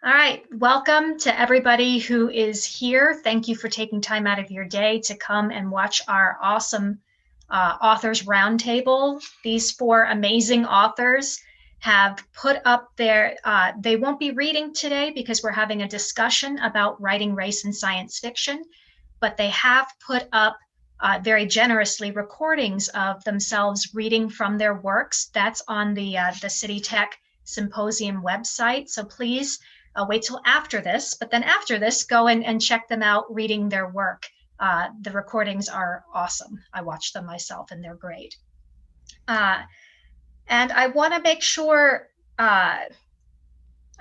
All right, welcome to everybody who is here. Thank you for taking time out of your day to come and watch our awesome authors roundtable. These four amazing authors have put up they won't be reading today because we're having a discussion about writing race and science fiction, but they have put up very generously recordings of themselves reading from their works. That's on the City Tech Symposium website. So please wait till after this, but then after this, go and check them out reading their work. The recordings are awesome. I watched them myself and they're great. And I want to make sure, I'm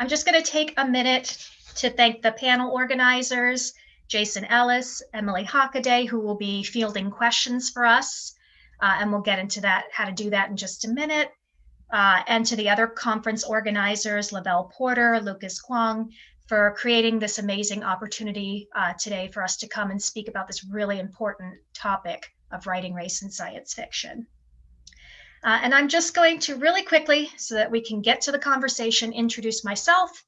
just going to take a minute to thank the panel organizers, Jason Ellis, Emily Hockaday, who will be fielding questions for us. And we'll get into that, how to do that in just a minute. And to the other conference organizers, Lavelle Porter, Lucas Kwong, for creating this amazing opportunity today for us to come and speak about this really important topic of writing race and science fiction. And I'm just going to really quickly, so that we can get to the conversation, introduce myself,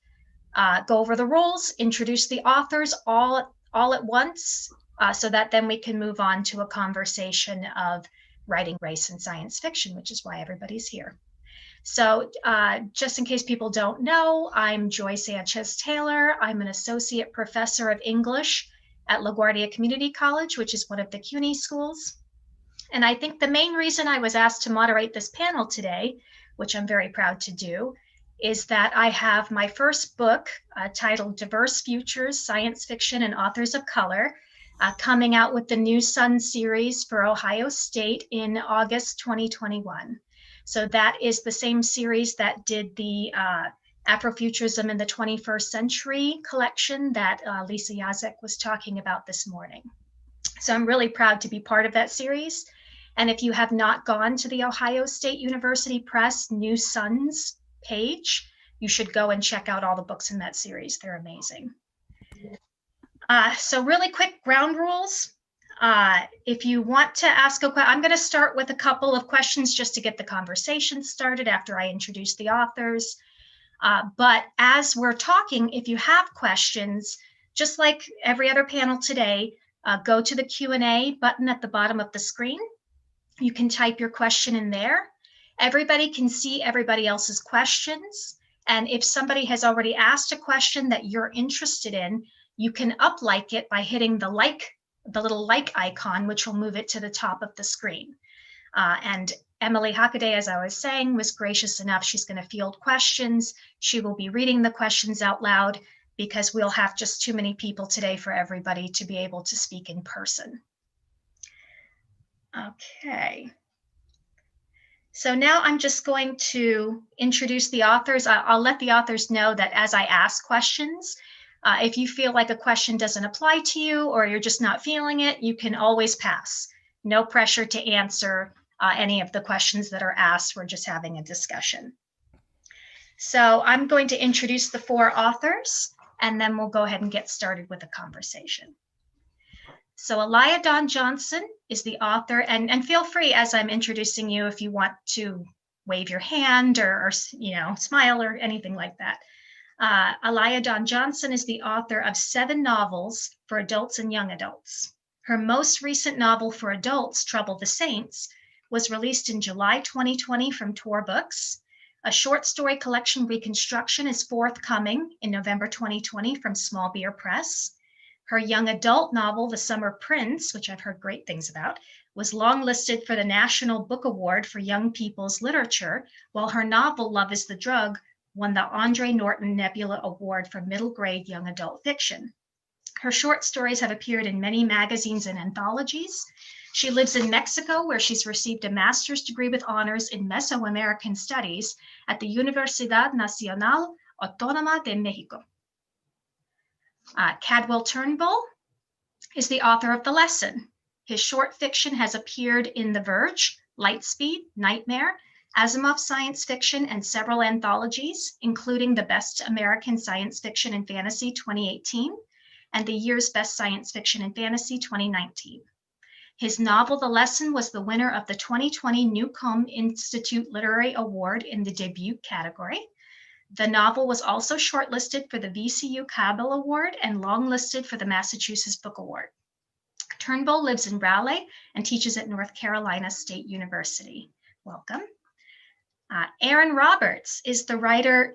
go over the rules, introduce the authors all at once, so that then we can move on to a conversation of writing race and science fiction, which is why everybody's here. So just in case people don't know, I'm Joyce Sanchez-Taylor. I'm an associate professor of English at LaGuardia Community College, which is one of the CUNY schools. And I think the main reason I was asked to moderate this panel today, which I'm very proud to do, is that I have my first book titled Diverse Futures, Science Fiction and Authors of Color, coming out with the New Sun series for Ohio State in August 2021. So that is the same series that did the Afrofuturism in the 21st Century collection that Lisa Yazek was talking about this morning. So I'm really proud to be part of that series. And if you have not gone to the Ohio State University Press New Suns page, you should go and check out all the books in that series. They're amazing. So really quick ground rules. If you want to ask a question, I'm going to start with a couple of questions just to get the conversation started after I introduce the authors. But as we're talking, if you have questions, just like every other panel today, go to the Q&A button at the bottom of the screen. You can type your question in there. Everybody can see everybody else's questions. And if somebody has already asked a question that you're interested in, you can up-like it by hitting the little like icon, which will move it to the top of the screen. And Emily Hockaday, as I was saying, was gracious enough. She's going to field questions. She will be reading the questions out loud because we'll have just too many people today for everybody to be able to speak in person. Okay. So now I'm just going to introduce the authors. I'll let the authors know that as I ask questions, if you feel like a question doesn't apply to you or you're just not feeling it, you can always pass. No pressure to answer any of the questions that are asked. We're just having a discussion. So I'm going to introduce the four authors, and then we'll go ahead and get started with the conversation. So Eliadon Johnson is the author, and feel free as I'm introducing you if you want to wave your hand or smile or anything like that. Eliadon Johnson is the author of 7 novels for adults and young adults. Her most recent novel for adults, Trouble the Saints, was released in July 2020 from Tor Books. A short story collection, Reconstruction, is forthcoming in November 2020 from Small Beer Press. Her young adult novel, The Summer Prince, which I've heard great things about, was longlisted for the National Book Award for Young People's Literature, while her novel, Love is the Drug, won the Andre Norton Nebula Award for middle grade young adult fiction. Her short stories have appeared in many magazines and anthologies. She lives in Mexico, where she's received a master's degree with honors in Mesoamerican Studies at the Universidad Nacional Autónoma de Mexico. Cadwell Turnbull is the author of The Lesson. His short fiction has appeared in The Verge, Lightspeed, Nightmare, Asimov Science Fiction, and several anthologies, including the Best American Science Fiction and Fantasy 2018 and the year's Best Science Fiction and Fantasy 2019. His novel, The Lesson, was the winner of the 2020 Newcomb Institute Literary Award in the debut category. The novel was also shortlisted for the VCU Cabell Award and longlisted for the Massachusetts Book Award. Turnbull lives in Raleigh and teaches at North Carolina State University. Welcome. Erin Roberts is a writer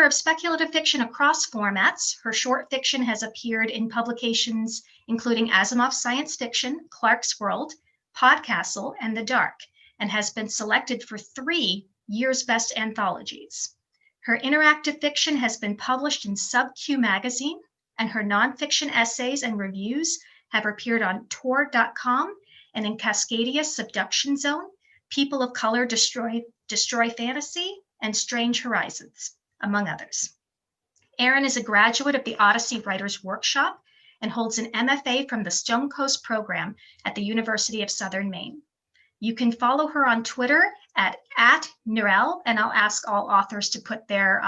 of speculative fiction across formats. Her short fiction has appeared in publications including Asimov's Science Fiction, Clark's World, Podcastle, and The Dark, and has been selected for 3 Year's Best Anthologies. Her interactive fiction has been published in Sub-Q magazine, and her nonfiction essays and reviews have appeared on Tor.com and in Cascadia's Subduction Zone, People of Color Destroy Fantasy, and Strange Horizons, among others. Erin is a graduate of the Odyssey Writers Workshop and holds an MFA from the Stone Coast program at the University of Southern Maine. You can follow her on Twitter at Nirel, and I'll ask all authors to put their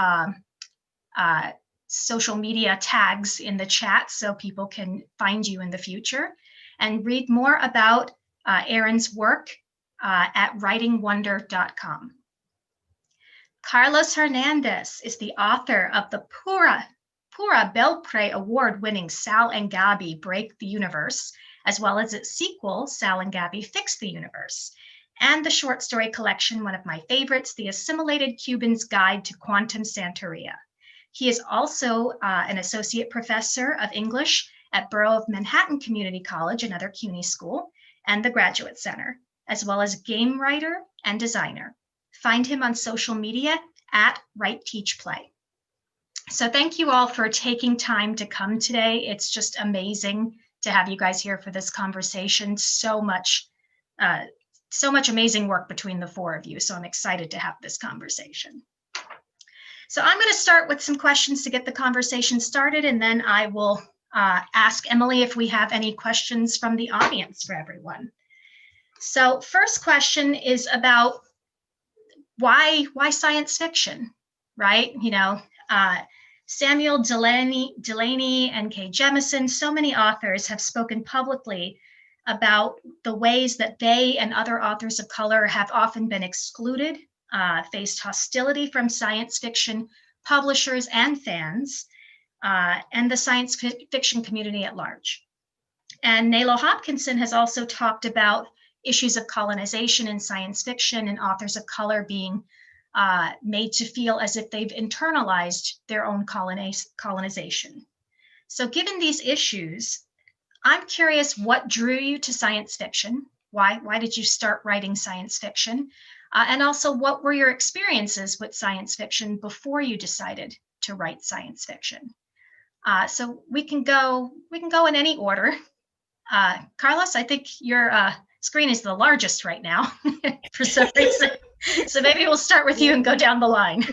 social media tags in the chat so people can find you in the future, and read more about Erin's work at writingwonder.com. Carlos Hernandez is the author of the Pura Belpré Award-winning Sal and Gabi Break the Universe, as well as its sequel, Sal and Gabi Fix the Universe, and the short story collection, one of my favorites, The Assimilated Cuban's Guide to Quantum Santeria. He is also an associate professor of English at Borough of Manhattan Community College, another CUNY school, and the Graduate Center, as well as game writer and designer. Find him on social media at Write Teach Play. So thank you all for taking time to come today. It's just amazing to have you guys here for this conversation. So much amazing work between the 4 of you. So I'm excited to have this conversation. So I'm going to start with some questions to get the conversation started, and then I will ask Emily if we have any questions from the audience for everyone. So first question is about why science fiction, right? You know, Samuel Delaney and Kay Jemison, so many authors have spoken publicly about the ways that they and other authors of color have often been excluded, faced hostility from science fiction publishers and fans, and the science fiction community at large. And Nalo Hopkinson has also talked about issues of colonization in science fiction and authors of color being made to feel as if they've internalized their own colonization. So given these issues, I'm curious what drew you to science fiction? Why did you start writing science fiction? And also, what were your experiences with science fiction before you decided to write science fiction? So we can go in any order. Carlos, I think your screen is the largest right now for some reason. So maybe we'll start with you and go down the line.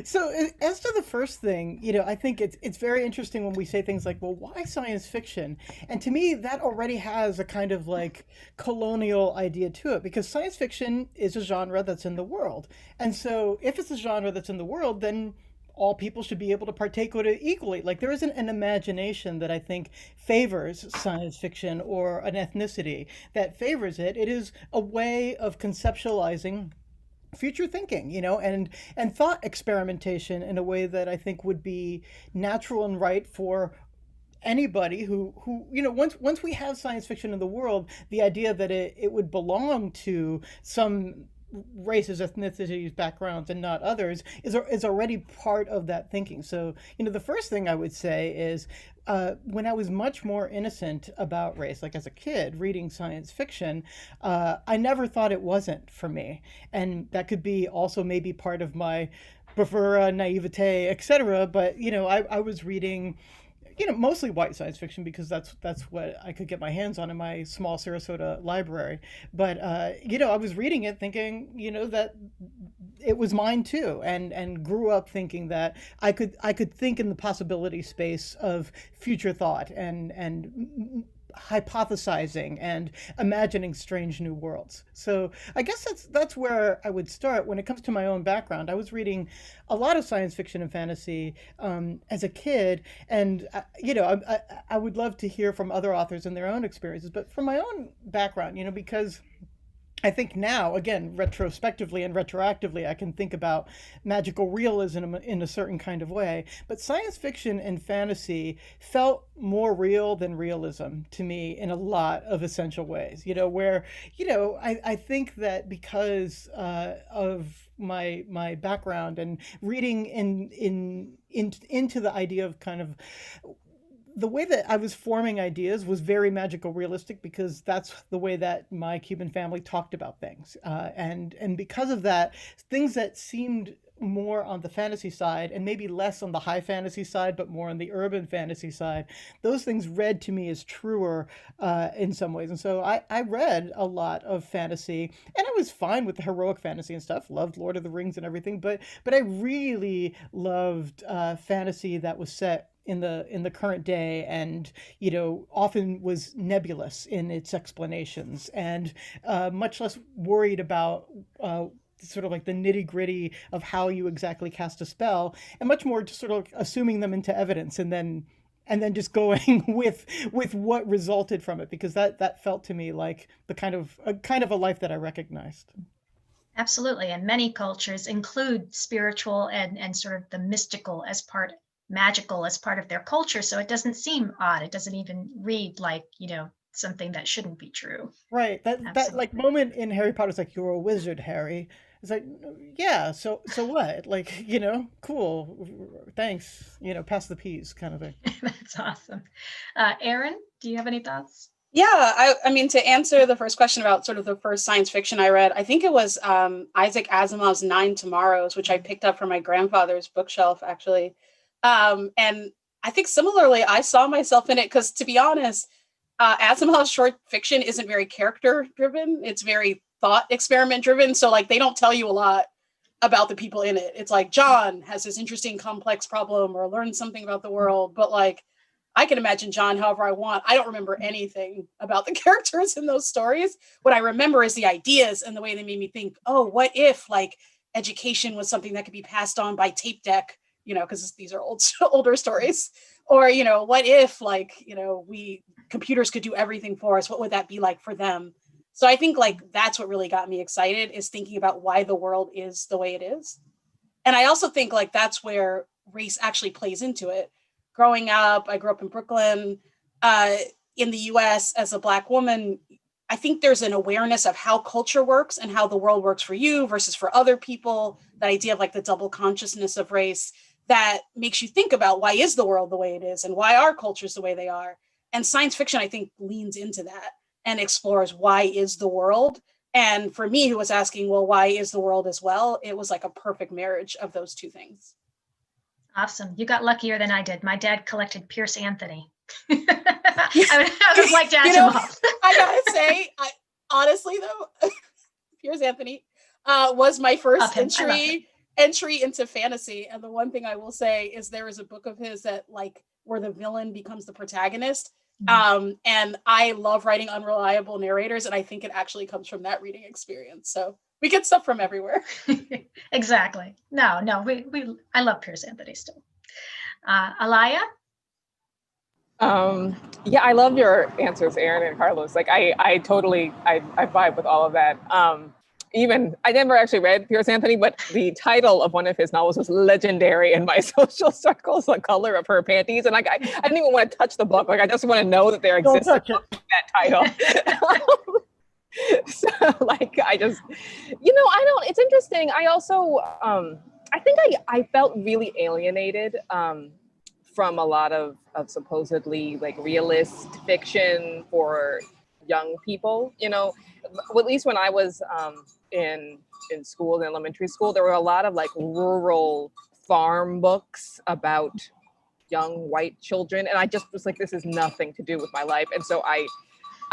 So as to the first thing, you know, I think it's very interesting when we say things like, well, why science fiction? And to me, that already has a kind of like colonial idea to it, because science fiction is a genre that's in the world. And so if it's a genre that's in the world, then all people should be able to partake of it equally. Like there isn't an imagination that I think favors science fiction or an ethnicity that favors it. It is a way of conceptualizing future thinking, you know, and thought experimentation in a way that I think would be natural and right for anybody who you know, once we have science fiction in the world, the idea that it would belong to some races, ethnicities, backgrounds, and not others is already part of that thinking. So, you know, the first thing I would say is when I was much more innocent about race, like as a kid reading science fiction, I never thought it wasn't for me. And that could be also maybe part of my bravura, naivete, etc. But, you know, I was reading, you know, mostly white science fiction because that's what I could get my hands on in my small Sarasota library. But you know, I was reading it thinking, you know, that it was mine too, and grew up thinking that I could think in the possibility space of future thought and hypothesizing and imagining strange new worlds. So I guess that's where I would start. When it comes to my own background, I was reading a lot of science fiction and fantasy as a kid, and you know, I would love to hear from other authors and their own experiences. But from my own background, you know, because I think now, again, retrospectively and retroactively, I can think about magical realism in a certain kind of way. But science fiction and fantasy felt more real than realism to me in a lot of essential ways. Where, I think that because of my background and reading into the idea of kind of the way that I was forming ideas was very magical realistic, because that's the way that my Cuban family talked about things, and because of that, things that seemed more on the fantasy side and maybe less on the high fantasy side, but more on the urban fantasy side, those things read to me as truer in some ways. And so I read a lot of fantasy, and I was fine with the heroic fantasy and stuff. Loved Lord of the Rings and everything, but I really loved fantasy that was set in the current day, and often was nebulous in its explanations, and much less worried about sort of like the nitty gritty of how you exactly cast a spell, and much more just sort of assuming them into evidence, and then just going with what resulted from it, because that felt to me like the kind of a life that I recognized. Absolutely. And many cultures include spiritual and sort of the mystical as part, magical as part of their culture. So it doesn't seem odd. It doesn't even read like, something that shouldn't be true. Right. That like Absolutely. moment in Harry Potter's like, "You're a wizard, Harry." It's like, yeah, so what? Like, cool. Thanks. Pass the peas kind of thing. That's awesome. Erin, do you have any thoughts? Yeah, I mean, to answer the first question about sort of the first science fiction I read, I think it was Isaac Asimov's Nine Tomorrows, which I picked up from my grandfather's bookshelf, actually. And I think similarly, I saw myself in it because, to be honest, Asimov's short fiction isn't very character driven. It's very thought experiment driven. So, like, they don't tell you a lot about the people in it. It's like John has this interesting, complex problem or learns something about the world, but like, I can imagine John however I want. I don't remember anything about the characters in those stories. What I remember is the ideas and the way they made me think, oh, what if like education was something that could be passed on by tape deck, because these are older stories. Or, what if like, we computers could do everything for us? What would that be like for them? So I think like that's what really got me excited, is thinking about why the world is the way it is. And I also think like that's where race actually plays into it. Growing up, I grew up in Brooklyn, uh, in the US as a Black woman. I think there's an awareness of how culture works and how the world works for you versus for other people. That idea of like the double consciousness of race that makes you think about why is the world the way it is and why are cultures the way they are. And science fiction, I think, leans into that and explores why is the world. And for me, who was asking, well, why is the world as well? It was like a perfect marriage of those two things. Awesome. You got luckier than I did. My dad collected Pierce Anthony. Yeah. I was like Asimov. I gotta say, honestly though, Piers Anthony was my first entry into fantasy. And the one thing I will say is there is a book of his that like where the villain becomes the protagonist. And I love writing unreliable narrators, and I think it actually comes from that reading experience. So we get stuff from everywhere. Exactly. No, I love Pierce Anthony still. Alaya? Yeah, I love your answers, Erin and Carlos. Like I totally vibe with all of that. Even I never actually read Pierce Anthony, but the title of one of his novels was legendary in my social circles, The Color of Her Panties. And like I didn't even want to touch the book. Like I just want to know that there exists that title. So like I just, it's interesting. I also I think I felt really alienated from a lot of supposedly like realist fiction for young people, at least when I was in school, in elementary school, there were a lot of like rural farm books about young white children. And I just was like, this is nothing to do with my life. And so I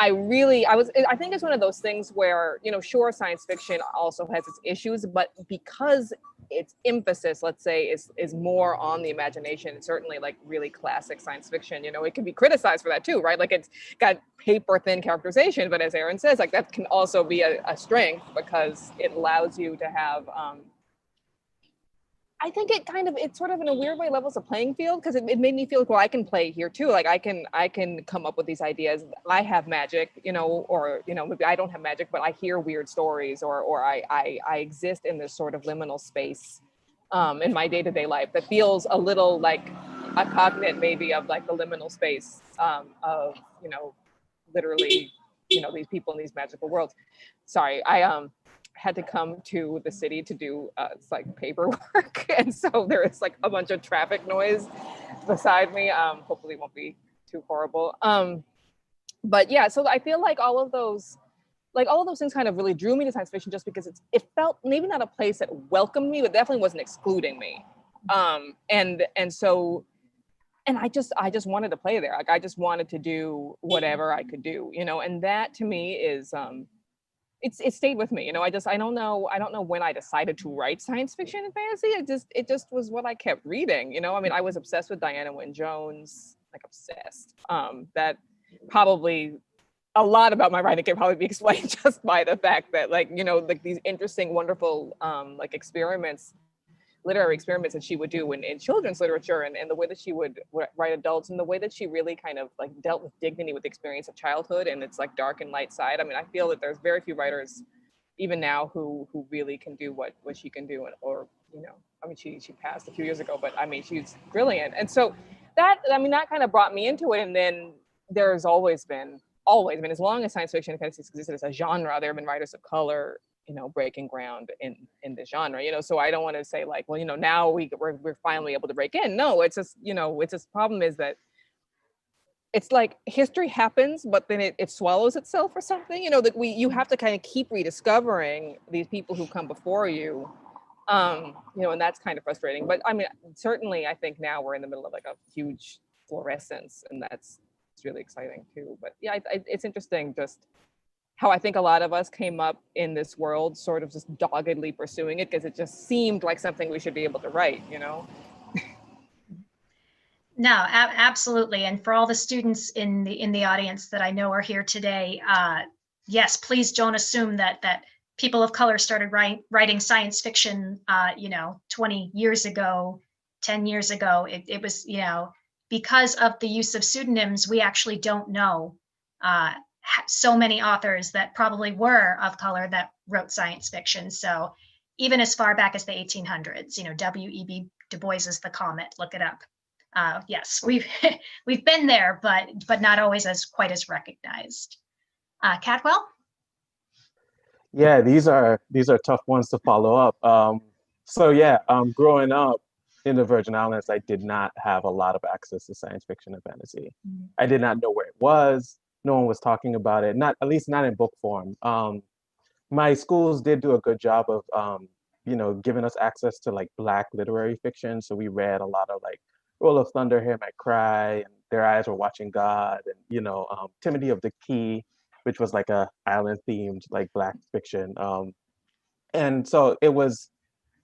think it's one of those things where, sure, science fiction also has its issues, but because its emphasis, let's say, is more on the imagination, it's certainly like really classic science fiction, it can be criticized for that too, right? Like it's got paper thin characterization, but as Erin says, like that can also be a strength because it allows you to have I think it sort of in a weird way levels the playing field, because it made me feel like, well, I can play here too. Like I can come up with these ideas. I have magic, or maybe I don't have magic, but I hear weird stories, or I exist in this sort of liminal space in my day-to-day life that feels a little like a cognate maybe of like the liminal space of literally these people in these magical worlds. Sorry, I had to come to the city to do it's like paperwork, and so there is like a bunch of traffic noise beside me. Hopefully it won't be too horrible. But yeah, so I feel like all of those things kind of really drew me to science fiction, just because it felt maybe not a place that welcomed me, but definitely wasn't excluding me. And I just wanted to play there. Like I just wanted to do whatever I could do, and that to me is it stayed with me. I don't know when I decided to write science fiction and fantasy. It just was what I kept reading. I mean, I was obsessed with Diana Wynne Jones, like obsessed. That probably a lot about my writing can probably be explained just by the fact that like these interesting, wonderful literary experiments that she would do in children's literature, and the way that she would write adults, and the way that she really kind of like dealt with dignity with the experience of childhood and its like dark and light side. I mean, I feel that there's very few writers even now who really can do what she can do, or I mean, she passed a few years ago, but I mean, she's brilliant. And so that kind of brought me into it. And then there's always been, as long as science fiction and fantasy existed as a genre, there have been writers of color breaking ground in this genre, so I don't want to say like, well, now we're finally able to break in. No, it's just, it's just problem is that it's like history happens, but then it swallows itself or something, that you have to kind of keep rediscovering these people who come before you, and that's kind of frustrating. But I mean, certainly I think now we're in the middle of like a huge fluorescence, and it's really exciting too. But yeah, it's interesting just how I think a lot of us came up in this world sort of just doggedly pursuing it because it just seemed like something we should be able to write, No, absolutely. And for all the students in the audience that I know are here today, yes, please don't assume that people of color started writing science fiction, 20 years ago, 10 years ago. It was, because of the use of pseudonyms, we actually don't know so many authors that probably were of color that wrote science fiction. So even as far back as the 1800s, W.E.B. Du Bois's The Comet, look it up. Yes, we've been there, but not always quite as recognized. Cadwell? Yeah, these are tough ones to follow up. So yeah, growing up in the Virgin Islands, I did not have a lot of access to science fiction and fantasy. I did not know where it was. No one was talking about it, at least not in book form. My schools did do a good job of, giving us access to like Black literary fiction. So we read a lot of like Roll of Thunder, Hear My Cry, and Their Eyes Were Watching God, and Timothy of the Key, which was like a island themed like Black fiction. And so it was,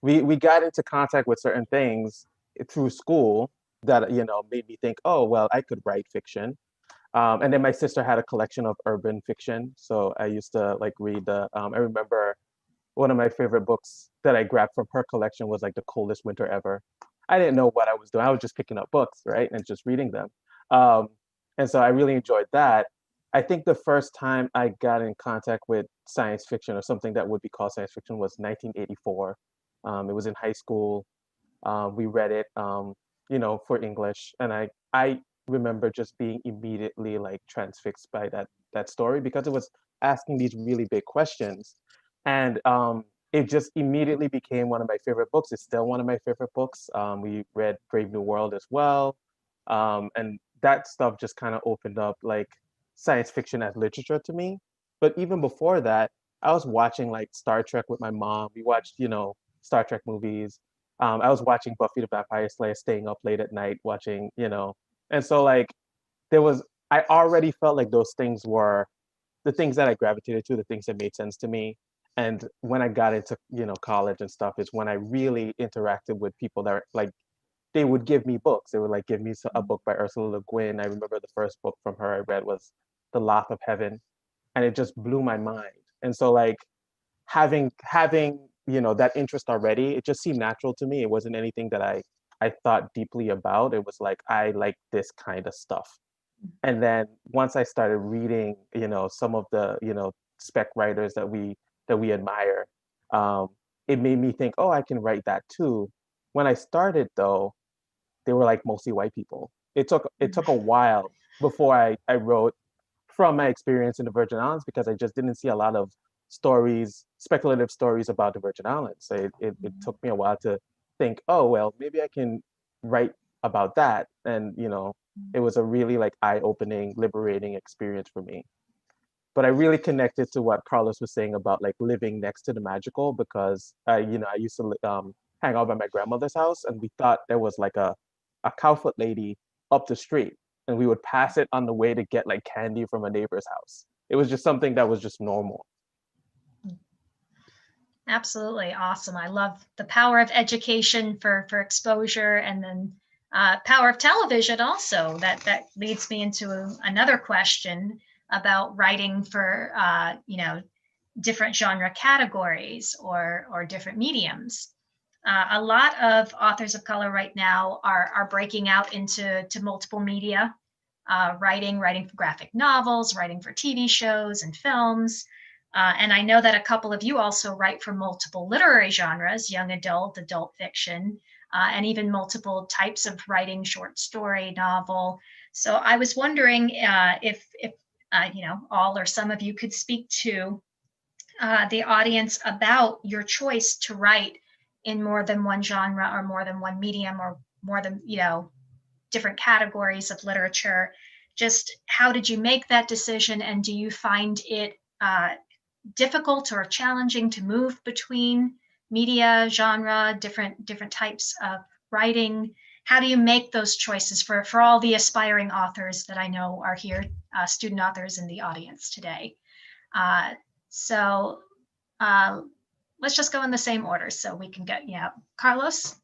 we got into contact with certain things through school that made me think, oh well, I could write fiction. And then my sister had a collection of urban fiction, so I used to like read the. I remember one of my favorite books that I grabbed from her collection was like The Coldest Winter Ever. I didn't know what I was doing. I was just picking up books, right, and just reading them. And so I really enjoyed that. I think the first time I got in contact with science fiction or something that would be called science fiction was 1984. It was in high school. We read it, for English, and I remember just being immediately like transfixed by that story because it was asking these really big questions, and it just immediately became one of my favorite books. It's still one of my favorite books. We read Brave New World as well, and that stuff just kind of opened up like science fiction as literature to me. But even before that, I was watching like Star Trek with my mom. We watched, Star Trek movies. I was watching Buffy the Vampire Slayer, staying up late at night watching, and so like I already felt like those things were the things that I gravitated to, the things that made sense to me. And when I got into, college and stuff is when I really interacted with people that are like, they would give me books. They would like give me a book by Ursula Le Guin. I remember the first book from her I read was The Loth of Heaven, and it just blew my mind. And so like having that interest already. It just seemed natural to me. It wasn't anything that I thought deeply about. It was like, I like this kind of stuff. And then once I started reading, some of the, spec writers that we admire, um, it made me think, oh, I can write that too. When I started though, they were like mostly white people. It took a while before I wrote from my experience in the Virgin Islands, because I just didn't see a lot of speculative stories about the Virgin Islands. So it took me a while to think, oh, well, maybe I can write about that. And, it was a really like eye-opening, liberating experience for me. But I really connected to what Carlos was saying about like living next to the magical, because I used to hang out at my grandmother's house, and we thought there was like a cowfoot lady up the street, and we would pass it on the way to get like candy from a neighbor's house. It was just something that was just normal. Absolutely awesome. I love the power of education for exposure, and then power of television also. That leads me into another question about writing for different genre categories or different mediums. A lot of authors of color right now are breaking out into multiple media, writing for graphic novels, writing for TV shows and films. And I know that a couple of you also write for multiple literary genres, young adult, adult fiction, and even multiple types of writing, short story, novel. So I was wondering if all or some of you could speak to the audience about your choice to write in more than one genre or more than one medium or more than, different categories of literature. Just how did you make that decision, and do you find it difficult or challenging to move between media, genre, different types of writing? How do you make those choices for all the aspiring authors that I know are here, student authors in the audience today? So let's just go in the same order so we can get, Carlos?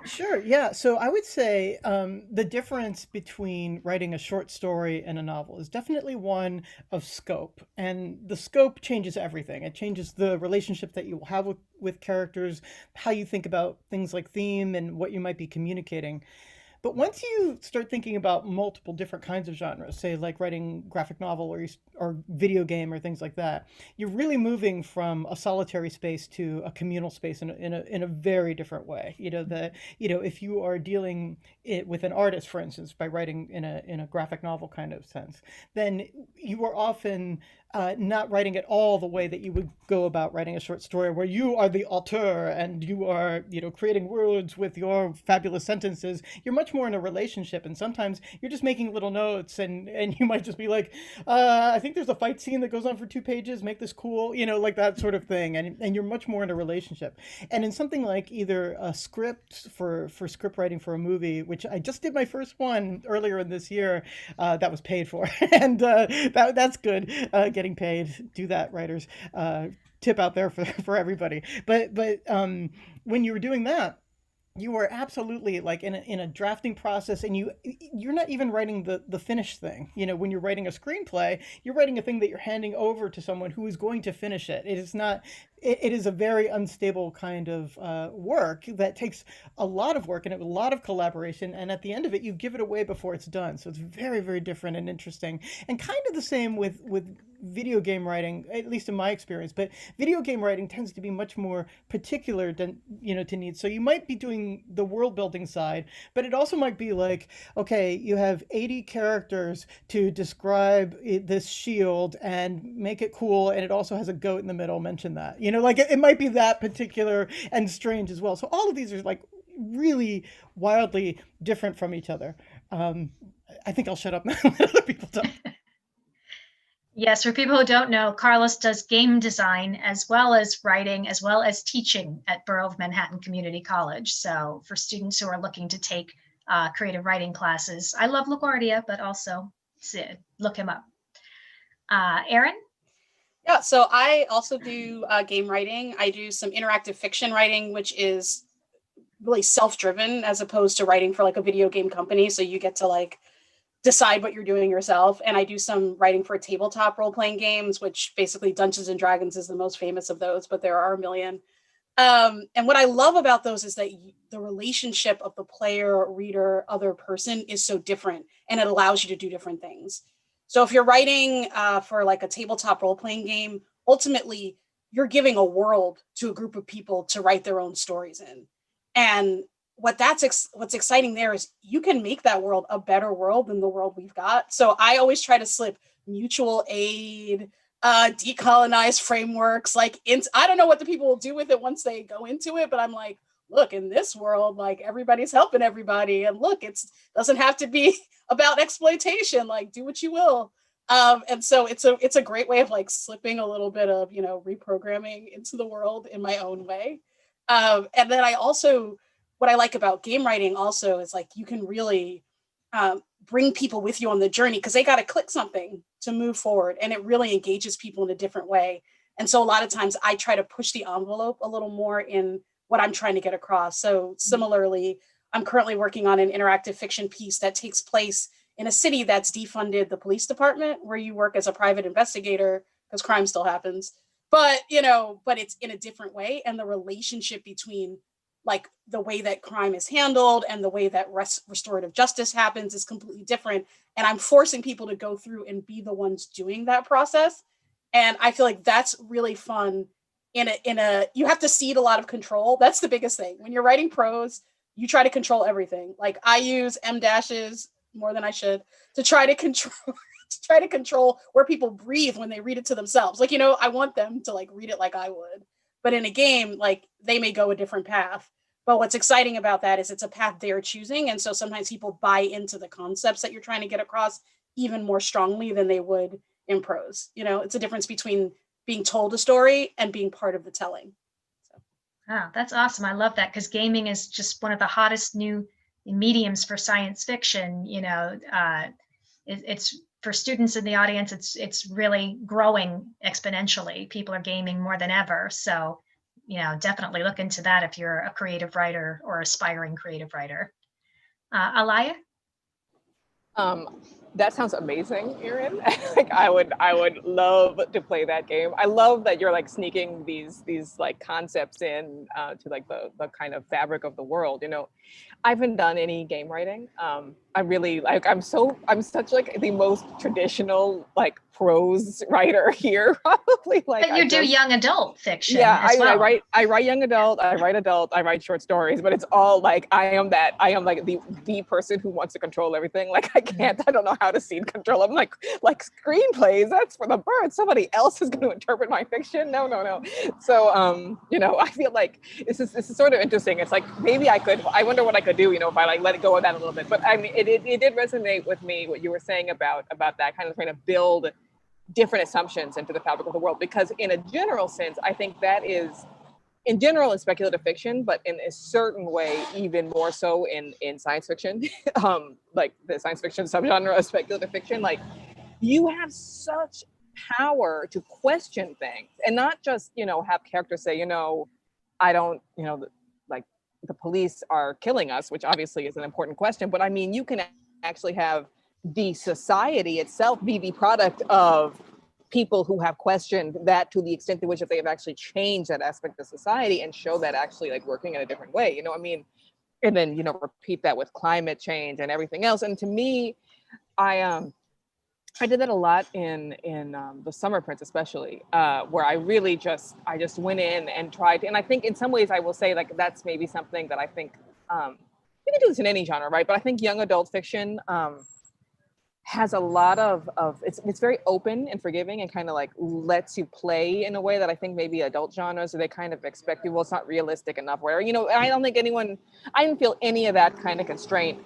Sure. Yeah. So I would say the difference between writing a short story and a novel is definitely one of scope. And the scope changes everything. It changes the relationship that you will have with characters, how you think about things like theme and what you might be communicating. But once you start thinking about multiple different kinds of genres, say like writing graphic novel or video game or things like that, you're really moving from a solitary space to a communal space in a very different way. If you are dealing with an artist, for instance, by writing in a graphic novel kind of sense, then you are often not writing it all the way that you would go about writing a short story, where you are the auteur and you are, creating words with your fabulous sentences. You're much more in a relationship, and sometimes you're just making little notes, and you might just be like, I think there's a fight scene that goes on for 2 pages. Make this cool, like that sort of thing, and you're much more in a relationship. And in something like either a script for script writing for a movie, which I just did my first one earlier in this year, that was paid for, and that's good. Getting paid, do that, writers. Tip out there for everybody. But when you were doing that, you were absolutely like in a drafting process, and you're not even writing the finished thing. When you're writing a screenplay, you're writing a thing that you're handing over to someone who is going to finish it. It is not. It is a very unstable kind of work that takes a lot of work and a lot of collaboration. And at the end of it, you give it away before it's done. So it's very, very different and interesting, and kind of the same with video game writing, at least in my experience. But video game writing tends to be much more particular than to needs. So you might be doing the world building side, but it also might be like, okay, you have 80 characters to describe this shield and make it cool, and it also has a goat in the middle. Mention that. Like it might be that particular and strange as well. So all of these are like really wildly different from each other. I think I'll shut up now and let other people talk. Yes, for people who don't know, Carlos does game design as well as writing, as well as teaching at Borough of Manhattan Community College. So for students who are looking to take creative writing classes, I love LaGuardia, but also look him up. Erin? Yeah, so I also do game writing. I do some interactive fiction writing, which is really self-driven as opposed to writing for like a video game company. So you get to like decide what you're doing yourself. And I do some writing for tabletop role-playing games, which basically Dungeons and Dragons is the most famous of those, but there are a million. And what I love about those is that the relationship of the player, reader, other person is so different, and it allows you to do different things. So if you're writing for like a tabletop role-playing game, ultimately you're giving a world to a group of people to write their own stories in. And what's exciting there is you can make that world a better world than the world we've got. So I always try to slip mutual aid, decolonized frameworks, like I don't know what the people will do with it once they go into it, but I'm like, look, in this world, like everybody's helping everybody, and look, it doesn't have to be about exploitation, like do what you will. And so it's a great way of like slipping a little bit of, you know, reprogramming into the world in my own way. And then what I like about game writing also is like you can really bring people with you on the journey, because they got to click something to move forward, and it really engages people in a different way. And so a lot of times I try to push the envelope a little more in what I'm trying to get across. So similarly, I'm currently working on an interactive fiction piece that takes place in a city that's defunded the police department, where you work as a private investigator because crime still happens. But, you know, but it's in a different way. And the relationship between like the way that crime is handled and the way that restorative justice happens is completely different. And I'm forcing people to go through and be the ones doing that process. And I feel like that's really fun. You have to cede a lot of control. That's the biggest thing. When you're writing prose, you try to control everything. Like I use M dashes more than I should to try to control where people breathe when they read it to themselves. Like, you know, I want them to like read it like I would, but in a game, like they may go a different path. But what's exciting about that is it's a path they're choosing. And so sometimes people buy into the concepts that you're trying to get across even more strongly than they would in prose. You know, it's a difference between being told a story and being part of the telling. So. Oh, that's awesome. I love that, because gaming is just one of the hottest new mediums for science fiction. You know, it's for students in the audience, it's really growing exponentially. People are gaming more than ever. So, you know, definitely look into that if you're a creative writer or aspiring creative writer. Alaya? That sounds amazing, Erin. Like I would love to play that game. I love that you're like sneaking these like concepts in to like the kind of fabric of the world. You know, I haven't done any game writing. I really like, I'm such like the most traditional like prose writer here, probably. Like, but you do young adult fiction. Yeah, as well. I write young adult, I write short stories, but it's all like I am like the person who wants to control everything. Like I don't know how to cede control. I'm like screenplays, that's for the birds. Somebody else is going to interpret my fiction. No. So you know, I feel like this is sort of interesting. It's like maybe I wonder what I could do, you know, if I like let it go of that a little bit. But I mean, it did resonate with me what you were saying about that kind of trying to build different assumptions into the fabric of the world, because in a general sense, I think that is in general in speculative fiction, but in a certain way, even more so in science fiction, like the science fiction subgenre of speculative fiction, like you have such power to question things and not just, you know, have characters say, you know, I don't, you know, like the police are killing us, which obviously is an important question, but I mean, you can actually have the society itself be the product of people who have questioned that to the extent to which if they have actually changed that aspect of society and show that actually like working in a different way, you know what I mean? And then, you know, repeat that with climate change and everything else. And to me, I did that a lot in the Summer Prince, especially, where I really just went in and tried, and I think in some ways I will say like that's maybe something that I think you can do this in any genre, right? But I think young adult fiction has a lot of it's very open and forgiving and kind of like lets you play in a way that I think maybe adult genres, or they kind of expect you, well, it's not realistic enough, where, you know, I don't think I didn't feel any of that kind of constraint.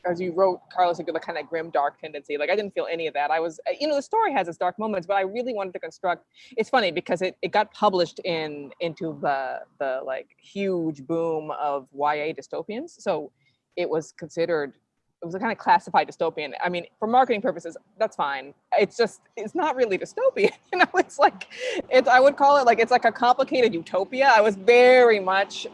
As you wrote, Carlos, like the kind of grim, dark tendency. Like I didn't feel any of that. I was, you know, the story has its dark moments, but I really wanted to construct. It's funny because it got published into the like huge boom of YA dystopians. So it was considered. It was a kind of classified dystopian. I mean, for marketing purposes, that's fine. It's not really dystopian. You know, I would call it like, it's like a complicated utopia. I was very much.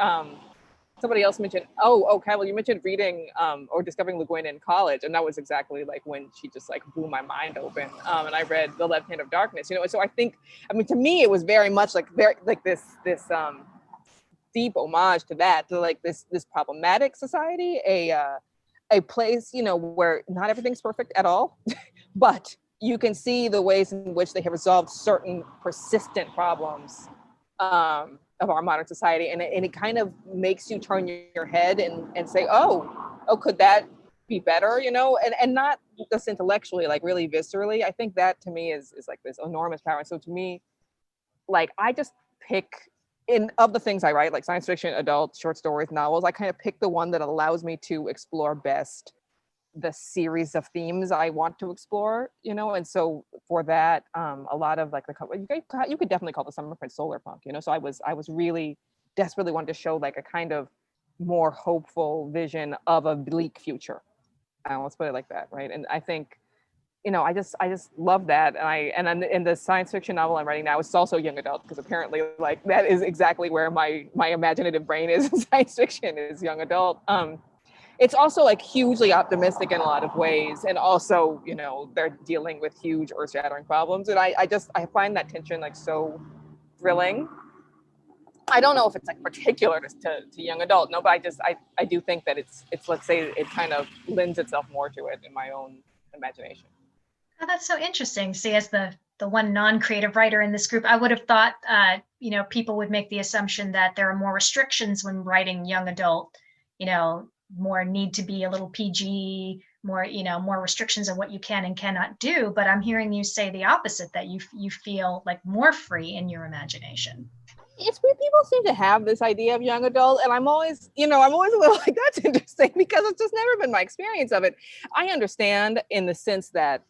Somebody else mentioned, Cadwell, you mentioned reading or discovering Le Guin in college, and that was exactly like when she just like blew my mind open. And I read The Left Hand of Darkness, you know. So I think, I mean, to me, it was very much like this deep homage to that, to like this problematic society, a place, you know, where not everything's perfect at all, but you can see the ways in which they have resolved certain persistent problems of our modern society, and it kind of makes you turn your head and say, oh, could that be better, you know, and not just intellectually, like really viscerally. I think that to me is like this enormous power. So to me, like I just pick of the things I write, like science fiction, adult, short stories, novels, I kind of pick the one that allows me to explore best the series of themes I want to explore, you know. And so for that, a lot of like you could definitely call the summer print solar punk, you know. So I was really desperately wanted to show like a kind of more hopeful vision of a bleak future. Let's put it like that, right? And I think, you know, I just love that. And in the science fiction novel I'm writing now, it's also young adult, because apparently like that is exactly where my imaginative brain is in science fiction, is young adult. It's also like hugely optimistic in a lot of ways, and also, you know, they're dealing with huge earth-shattering problems, and I find that tension like so thrilling. I don't know if it's like particular to young adult, no, but I do think that it's let's say it kind of lends itself more to it in my own imagination. Oh, that's so interesting. See, as the one non-creative writer in this group, I would have thought, you know, people would make the assumption that there are more restrictions when writing young adult, you know, more need to be a little PG, more, you know, more restrictions on what you can and cannot do. But I'm hearing you say the opposite, that you feel like more free in your imagination. It's weird, people seem to have this idea of young adult, and I'm always a little like, that's interesting, because it's just never been my experience of it. I understand in the sense that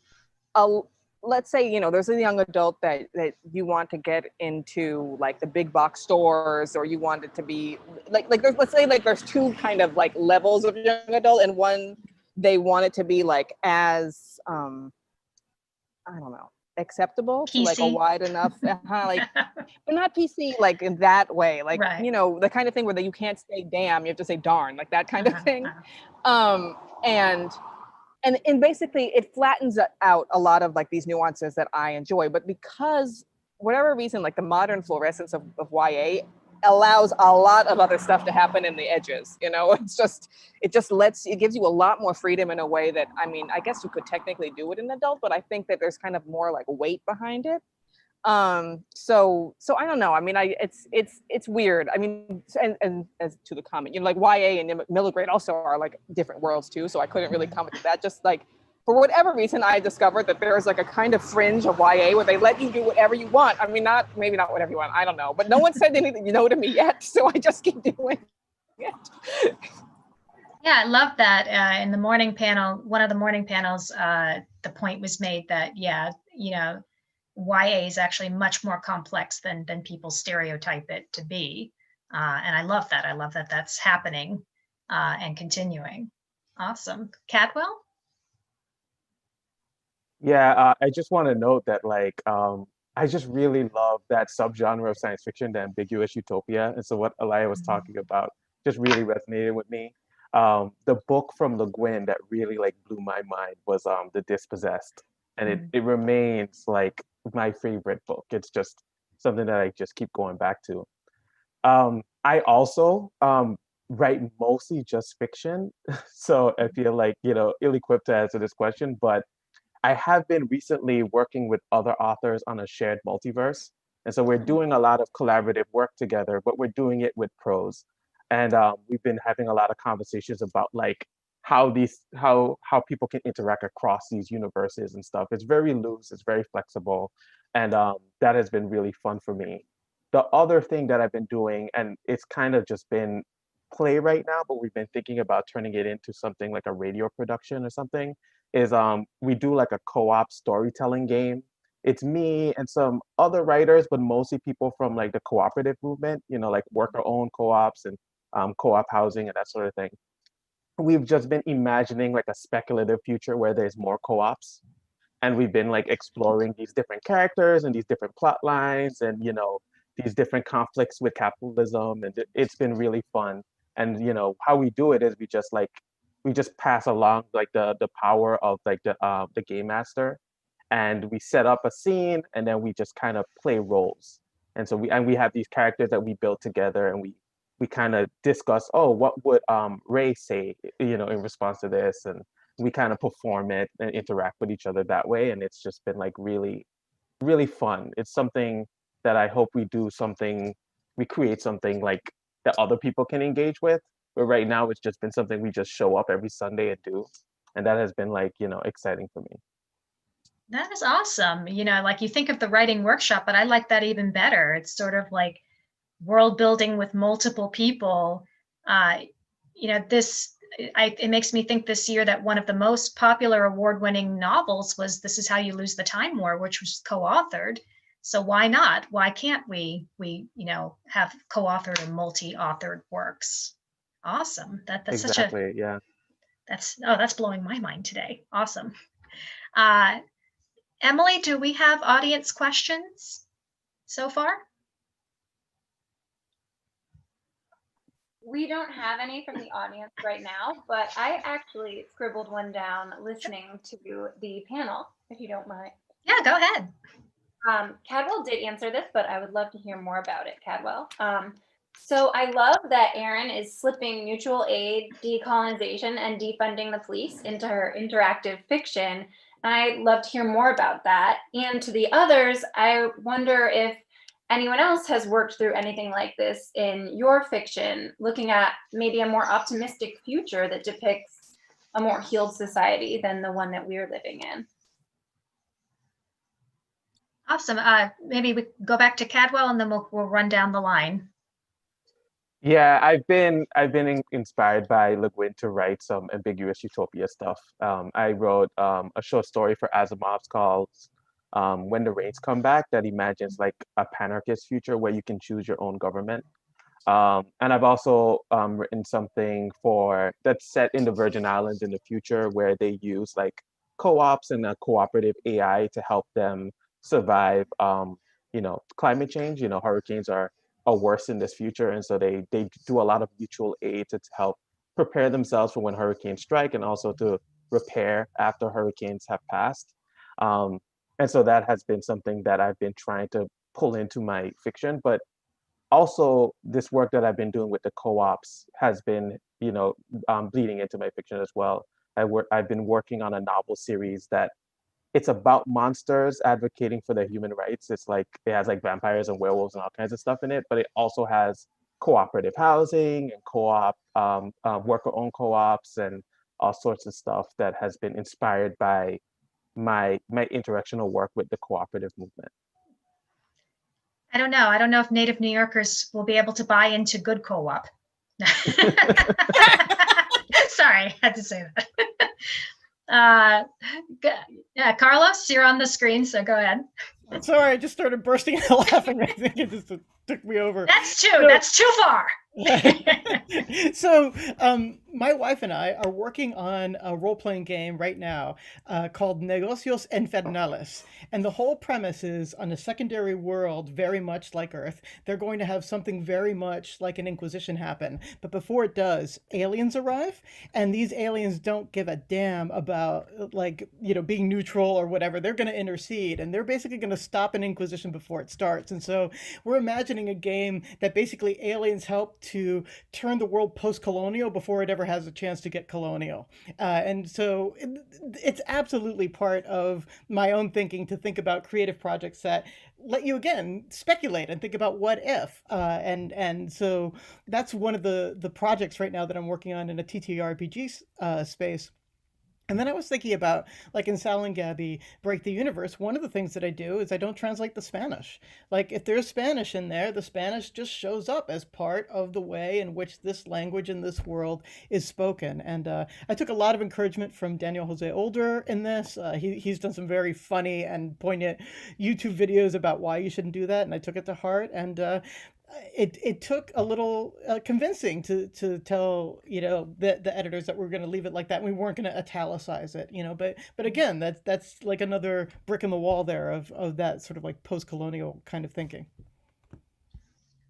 let's say, you know, there's a young adult that you want to get into like the big box stores, or you want it to be like there's, let's say like there's two kind of like levels of young adult, and one, they want it to be like as I don't know, acceptable PC. to like a wide enough like, but not PC like in that way, like, right. You know, the kind of thing where you can't say damn, you have to say darn, like that kind of thing. And basically it flattens out a lot of like these nuances that I enjoy. But because whatever reason, like the modern fluorescence of YA allows a lot of other stuff to happen in the edges, you know, it gives you a lot more freedom in a way that, I mean, I guess you could technically do it in adult, but I think that there's kind of more like weight behind it. So I don't know. I mean, it's weird. I mean, and as to the comment, you know, like YA and middle grade also are like different worlds too. So I couldn't really comment to that. Just like, for whatever reason, I discovered that there's like a kind of fringe of YA where they let you do whatever you want. I mean, maybe not whatever you want. I don't know, but no one said anything, you know, to me yet. So I just keep doing it. Yeah, I love that. In the morning panel, one of the morning panels, the point was made that, yeah, you know, YA is actually much more complex than people stereotype it to be. And I love that. I love that that's happening and continuing. Awesome. Cadwell? Yeah, I just want to note that like I just really love that subgenre of science fiction, the ambiguous utopia. And so what Alaya was talking about just really resonated with me. The book from Le Guin that really like blew my mind was The Dispossessed. And it remains like my favorite book. It's just something that I just keep going back to. I also write mostly just fiction. So I feel like, you know, ill-equipped to answer this question, but I have been recently working with other authors on a shared multiverse. And so we're doing a lot of collaborative work together, but we're doing it with prose. And we've been having a lot of conversations about like how people can interact across these universes and stuff. It's very loose, it's very flexible. And that has been really fun for me. The other thing that I've been doing, and it's kind of just been play right now, but we've been thinking about turning it into something like a radio production or something, is we do like a co-op storytelling game. It's me and some other writers, but mostly people from like the cooperative movement, you know, like worker-owned co-ops and co-op housing and that sort of thing. We've just been imagining like a speculative future where there's more co-ops. And we've been like exploring these different characters and these different plot lines and, you know, these different conflicts with capitalism. And it's been really fun. And, you know, how we do it is we just pass along like the power of like the game master, and we set up a scene and then we just kind of play roles. And so we have these characters that we build together, and we kind of discuss, oh, what would Ray say, in response to this, and we kind of perform it and interact with each other that way, and it's just been like really, really fun. It's something that I hope we create something like that other people can engage with. But right now, it's just been something we just show up every Sunday and do, and that has been like exciting for me. That is awesome. Like you think of the writing workshop, but I like that even better. It's sort of like world building with multiple people. It makes me think this year that one of the most popular award-winning novels was This Is How You Lose the Time War, which was co-authored. So why not? Why can't we have co-authored or multi-authored works? Awesome. That's exactly, yeah. That's blowing my mind today. Awesome. Emily, do we have audience questions so far? We don't have any from the audience right now, but I actually scribbled one down listening to the panel, if you don't mind. Yeah, go ahead. Cadwell did answer this, but I would love to hear more about it, Cadwell. So I love that Erin is slipping mutual aid, decolonization, and defunding the police into her interactive fiction. And I'd love to hear more about that. And to the others, I wonder if anyone else has worked through anything like this in your fiction, looking at maybe a more optimistic future that depicts a more healed society than the one that we're living in. Awesome. Maybe we go back to Cadwell and then we'll run down the line. Yeah, I've been inspired by Le Guin to write some ambiguous utopia stuff. I wrote a short story for Asimov's called When the Rains Come Back that imagines like a panarchist future where you can choose your own government. And I've also written something that's set in the Virgin Islands in the future where they use like co-ops and a cooperative AI to help them survive climate change. Hurricanes are worse in this future, and so they do a lot of mutual aid to help prepare themselves for when hurricanes strike and also to repair after hurricanes have passed. And so that has been something that I've been trying to pull into my fiction, but also this work that I've been doing with the co-ops has been bleeding into my fiction as well. I've been working on a novel series that it's about monsters advocating for their human rights. It has like vampires and werewolves and all kinds of stuff in it, but it also has cooperative housing and co-op, worker-owned co-ops and all sorts of stuff that has been inspired by my interactional work with the cooperative movement. I don't know. I don't know if native New Yorkers will be able to buy into good co-op. Sorry, I had to say that. Yeah, Carlos, you're on the screen, so go ahead. Sorry, I just started bursting out laughing. I think it just took me over. That's too far. So my wife and I are working on a role-playing game right now called Negocios Infernales. And the whole premise is on a secondary world very much like Earth, they're going to have something very much like an Inquisition happen. But before it does, aliens arrive. And these aliens don't give a damn about being neutral or whatever. They're going to intercede. And they're basically going to stop an Inquisition before it starts. And so we're imagining a game that basically aliens help to turn the world post-colonial before it ever has a chance to get colonial. And so it's absolutely part of my own thinking to think about creative projects that let you, again, speculate and think about what if. And so that's one of the projects right now that I'm working on in a TTRPG space. And then I was thinking about, like in Sal and Gabby Break the Universe, one of the things that I do is I don't translate the Spanish. Like if there's Spanish in there, the Spanish just shows up as part of the way in which this language in this world is spoken. And I took a lot of encouragement from Daniel Jose Older in this. He's done some very funny and poignant YouTube videos about why you shouldn't do that. And I took it to heart. And it took a little convincing to tell the editors that we're going to leave it like that. We weren't going to italicize it, but again, that's like another brick in the wall there of that sort of like post-colonial kind of thinking.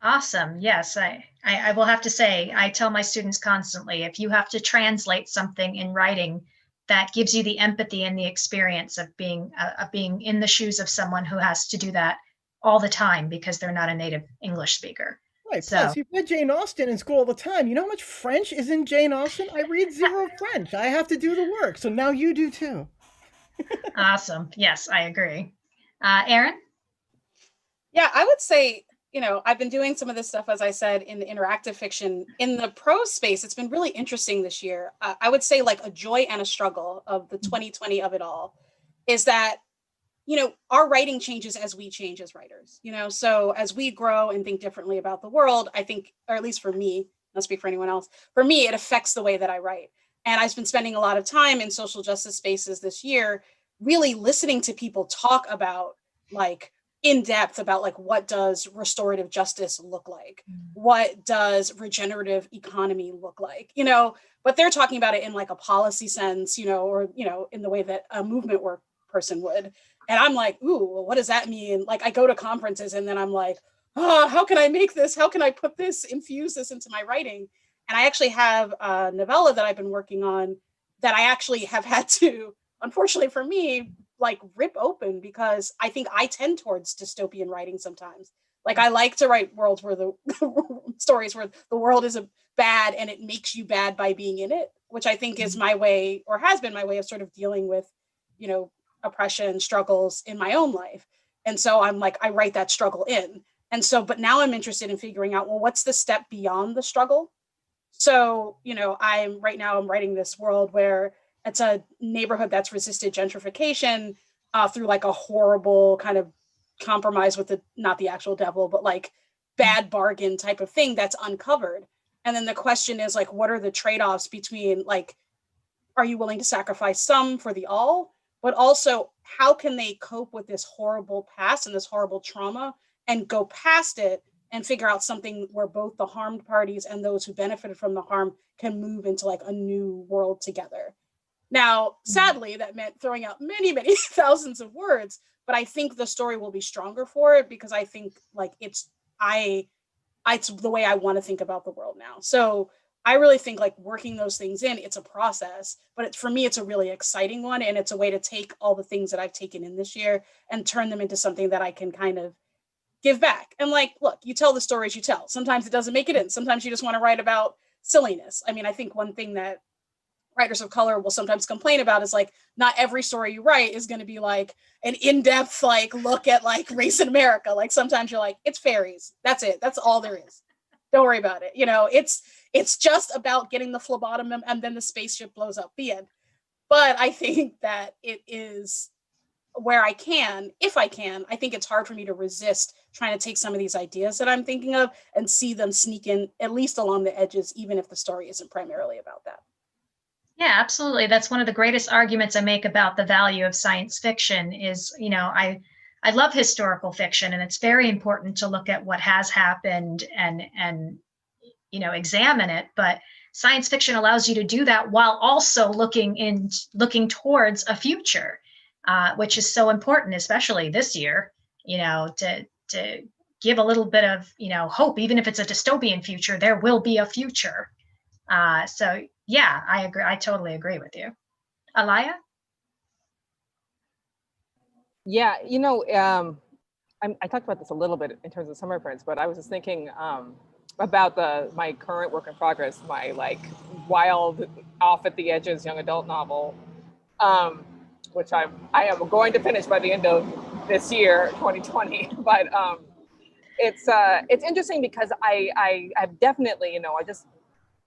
Awesome. Yes, I will have to say, I tell my students constantly, if you have to translate something in writing, that gives you the empathy and the experience of being in the shoes of someone who has to do that all the time because they're not a native English speaker. Right. So, Plus, you've read Jane Austen in school all the time. You know how much French is in Jane Austen? I read zero French. I have to do the work. So now you do too. awesome. Yes, I agree. Erin? Yeah, I would say, I've been doing some of this stuff, as I said, in the interactive fiction. In the prose space, it's been really interesting this year. I would say like a joy and a struggle of the 2020 of it all is that, our writing changes as we change as writers, so as we grow and think differently about the world, I think, or at least for me, not speak for anyone else, for me, it affects the way that I write. And I've been spending a lot of time in social justice spaces this year, really listening to people talk about like in depth about like what does restorative justice look like, what does regenerative economy look like, but they're talking about it in like a policy sense, or in the way that a movement work person would. And I'm like, ooh, well, what does that mean? Like, I go to conferences and then I'm like, oh, how can I make this? How can I put this, infuse this into my writing? And I actually have a novella that I've been working on that I actually have had to, unfortunately for me, like rip open, because I think I tend towards dystopian writing sometimes. Like, I like to write worlds where the stories where the world is bad and it makes you bad by being in it, which I think is my way, or has been my way, of sort of dealing with, oppression, struggles in my own life. And so I'm like, I write that struggle in. And so, but now I'm interested in figuring out, well, what's the step beyond the struggle? So, I'm writing this world where it's a neighborhood that's resisted gentrification through like a horrible kind of compromise with not the actual devil, but like bad bargain type of thing that's uncovered. And then the question is like, what are the trade-offs between like, are you willing to sacrifice some for the all? But also, how can they cope with this horrible past and this horrible trauma and go past it and figure out something where both the harmed parties and those who benefited from the harm can move into like a new world together? Now, sadly, that meant throwing out many, many thousands of words, but I think the story will be stronger for it, because I think like it's the way I want to think about the world now. So I really think like working those things in, it's a process, but for me, it's a really exciting one. And it's a way to take all the things that I've taken in this year and turn them into something that I can kind of give back. And like, look, you tell the stories you tell. Sometimes it doesn't make it in. Sometimes you just want to write about silliness. I mean, I think one thing that writers of color will sometimes complain about is like, not every story you write is going to be like an in-depth like look at like race in America. Like sometimes you're like, it's fairies. That's it. That's all there is. Don't worry about it. It's just about getting the phlebotomy and then the spaceship blows up. The end. But I think that it is where I can, if I can, I think it's hard for me to resist trying to take some of these ideas that I'm thinking of and see them sneak in at least along the edges, even if the story isn't primarily about that. Yeah, absolutely. That's one of the greatest arguments I make about the value of science fiction is, I love historical fiction, and it's very important to look at what has happened and examine it. But science fiction allows you to do that while also looking towards a future, which is so important, especially this year, to give a little bit of, hope. Even if it's a dystopian future, there will be a future. So yeah, I agree. I totally agree with you. Alaya? Yeah, I talked about this a little bit in terms of summer prints, but I was just thinking about my current work in progress, my like wild, off at the edges young adult novel, which I am going to finish by the end of this year, 2020. But it's interesting because I've definitely,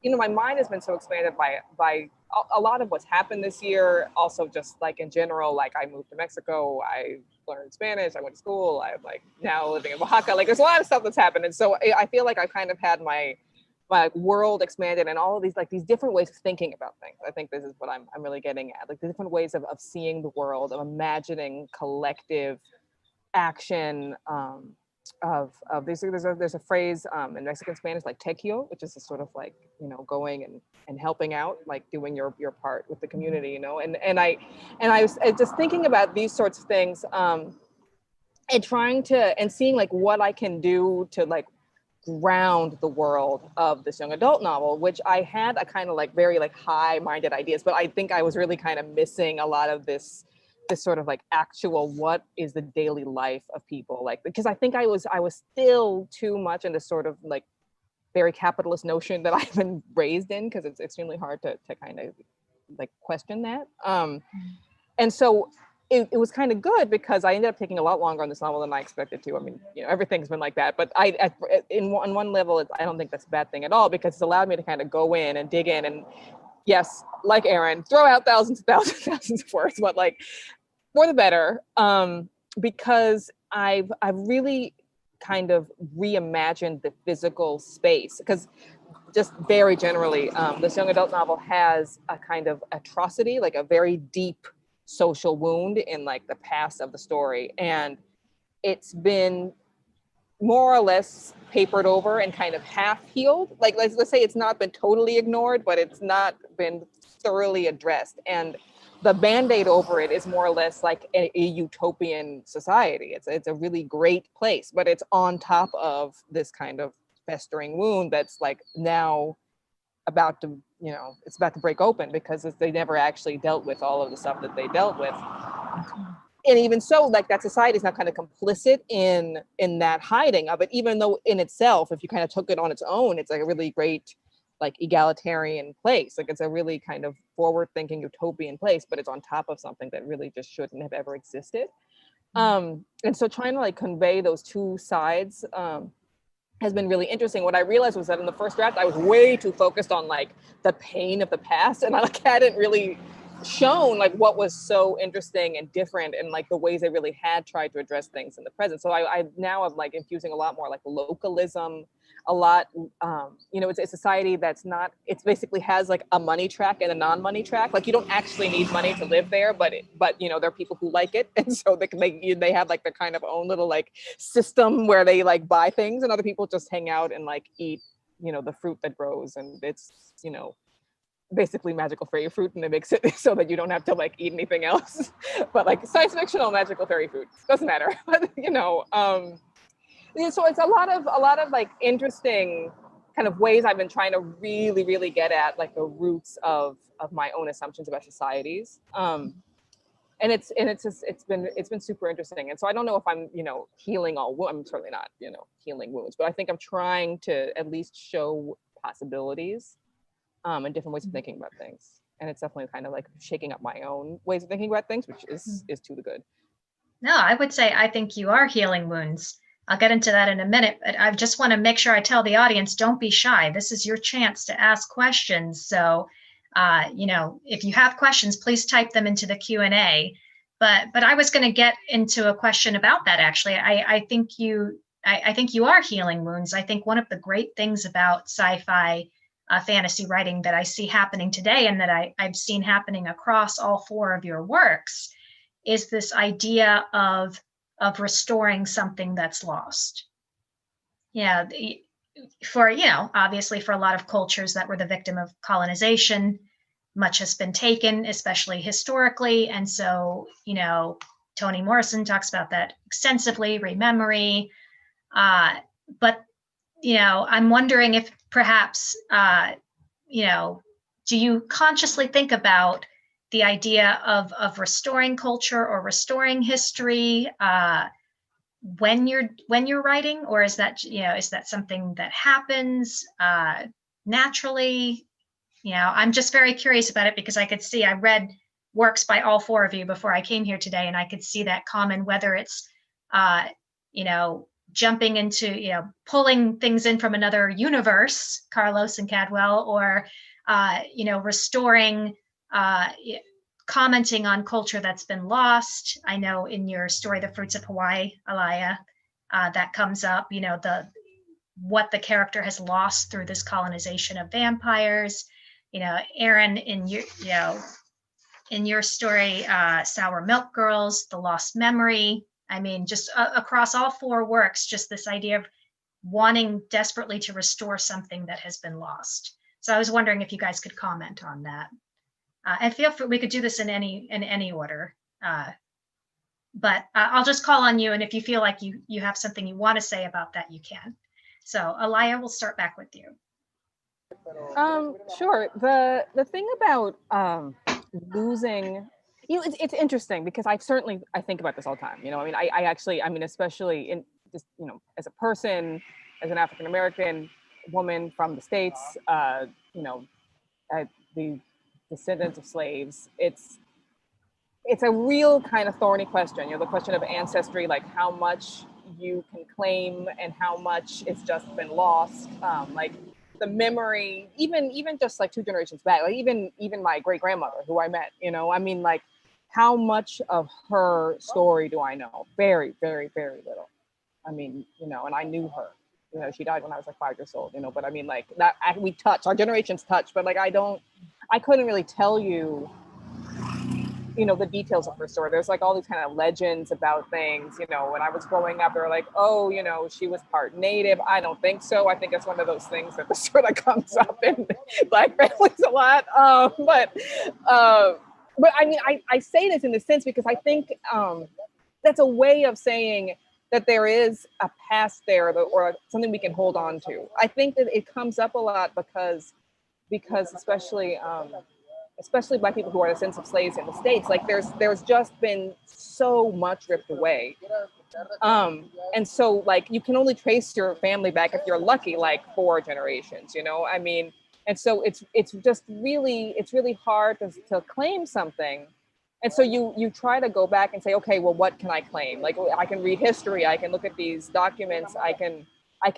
my mind has been so expanded by a lot of what's happened this year. Also, just like in general, like I moved to Mexico, I learned Spanish, I went to school, I'm like now living in Oaxaca. Like there's a lot of stuff that's happened, and so I feel like I've kind of had my world expanded, and all of these different ways of thinking about things. I think this is what I'm really getting at, like the different ways of seeing the world, of imagining collective action. There's a phrase in Mexican Spanish like tequio, which is a sort of like, going and helping out, like doing your part with the community, and I was just thinking about these sorts of things, and trying to, and seeing like what I can do to like ground the world of this young adult novel, which I had a kind of like very like high-minded ideas, but I think I was really kind of missing a lot of this sort of like actual, what is the daily life of people, like, because I think I was still too much in this sort of like very capitalist notion that I've been raised in, because it's extremely hard to kind of like question that. And so it was kind of good, because I ended up taking a lot longer on this novel than I expected to. I mean, everything's been like that, but on one level, I don't think that's a bad thing at all, because it's allowed me to kind of go in and dig in, and yes, like Erin, throw out thousands of words, but like for the better, because I've really kind of reimagined the physical space, because just very generally, this young adult novel has a kind of atrocity, like a very deep social wound in like the past of the story, and it's been more or less papered over and kind of half healed. Like let's say it's not been totally ignored, but it's not been thoroughly addressed, and the band-aid over it is more or less like a utopian society. It's a really great place, but it's on top of this kind of festering wound that's like now about to, it's about to break open, because they never actually dealt with all of the stuff that they dealt with. And even so, like that society is now kind of complicit in that hiding of it, even though in itself, if you kind of took it on its own, it's like a really great, like egalitarian place. Like it's a really kind of forward-thinking utopian place, but it's on top of something that really just shouldn't have ever existed. And so trying to like convey those two sides has been really interesting. What I realized was that in the first draft, I was way too focused on like the pain of the past, and I like hadn't really shown like what was so interesting and different, and like the ways they really had tried to address things in the present. So I now am like infusing a lot more like localism, a lot, it's a society that's not, it's basically has like a money track and a non-money track. Like you don't actually need money to live there, but there are people who like it. And so they have like their kind of own little like system where they like buy things, and other people just hang out and like eat, the fruit that grows. And it's, basically magical fairy fruit, and it makes it so that you don't have to like eat anything else. But like science fictional magical fairy fruit doesn't matter. But so it's a lot of like interesting kind of ways I've been trying to really, really get at like the roots of my own assumptions about societies. And it's been super interesting. And so I don't know if I'm, healing all wounds. I'm certainly not, healing wounds, but I think I'm trying to at least show possibilities and different ways of thinking about things. And it's definitely kind of like shaking up my own ways of thinking about things, which is to the good. No, I would say I think you are healing wounds. I'll get into that in a minute, but I just want to make sure I tell the audience, don't be shy. This is your chance to ask questions. So, if you have questions, please type them into the Q&A. But I was going to get into a question about that, actually. I think you are healing wounds. I think one of the great things about sci-fi fantasy writing that I see happening today, and that I've seen happening across all four of your works, is this idea of restoring something that's lost. Yeah, obviously for a lot of cultures that were the victim of colonization, much has been taken, especially historically. And so, Toni Morrison talks about that extensively, rememory. But I'm wondering if perhaps, do you consciously think about the idea of restoring culture or restoring history when you're writing, or is that something that happens naturally? I'm just very curious about it, because I read works by all four of you before I came here today, and I could see that common, whether it's jumping into, pulling things in from another universe, Carlos and Cadwell, or, restoring, commenting on culture that's been lost. I know in your story, The Fruits of Hawaii, Alaya, that comes up, what the character has lost through this colonization of vampires. Erin, in your story, Sour Milk Girls, The Lost Memory. I mean, just across all four works, just this idea of wanting desperately to restore something that has been lost. So I was wondering if you guys could comment on that. And feel free, we could do this in any order. But I'll just call on you, and if you feel like you have something you want to say about that, you can. So Alaya, we'll start back with you. Sure. The thing about losing, it's interesting, because I think about this all the time. I actually, especially in just, as a person, as an African American, woman from the States, you know, the descendants of slaves, it's a real kind of thorny question. You know, the question of ancestry, like how much you can claim and how much it's just been lost. Like the memory, even just like 2 generations back, like even my great grandmother who I met, you know, I mean, like how much of her story do I know? Very, very, very little. I mean, you know, and I knew her. You know, she died when I was like 5 years old, you know, but I mean, like that, we touch, our generations touch, but like I couldn't really tell you, you know, the details of her story. There's like all these kind of legends about things, you know, when I was growing up, they were like, oh, you know, she was part Native. I don't think so. I think it's one of those things that sort of comes up in Black families a lot. But I mean, I say this in the sense because I think that's a way of saying that there is a past there or something we can hold on to. I think that it comes up a lot because especially Black people who are descendants of slaves in the States, like there's just been so much ripped away. And so like you can only trace your family back if you're lucky, like 4 generations, you know, I mean, and so it's really hard to claim something. And so you try to go back and say, okay, well, what can I claim? Like I can read history, I can look at these documents, I can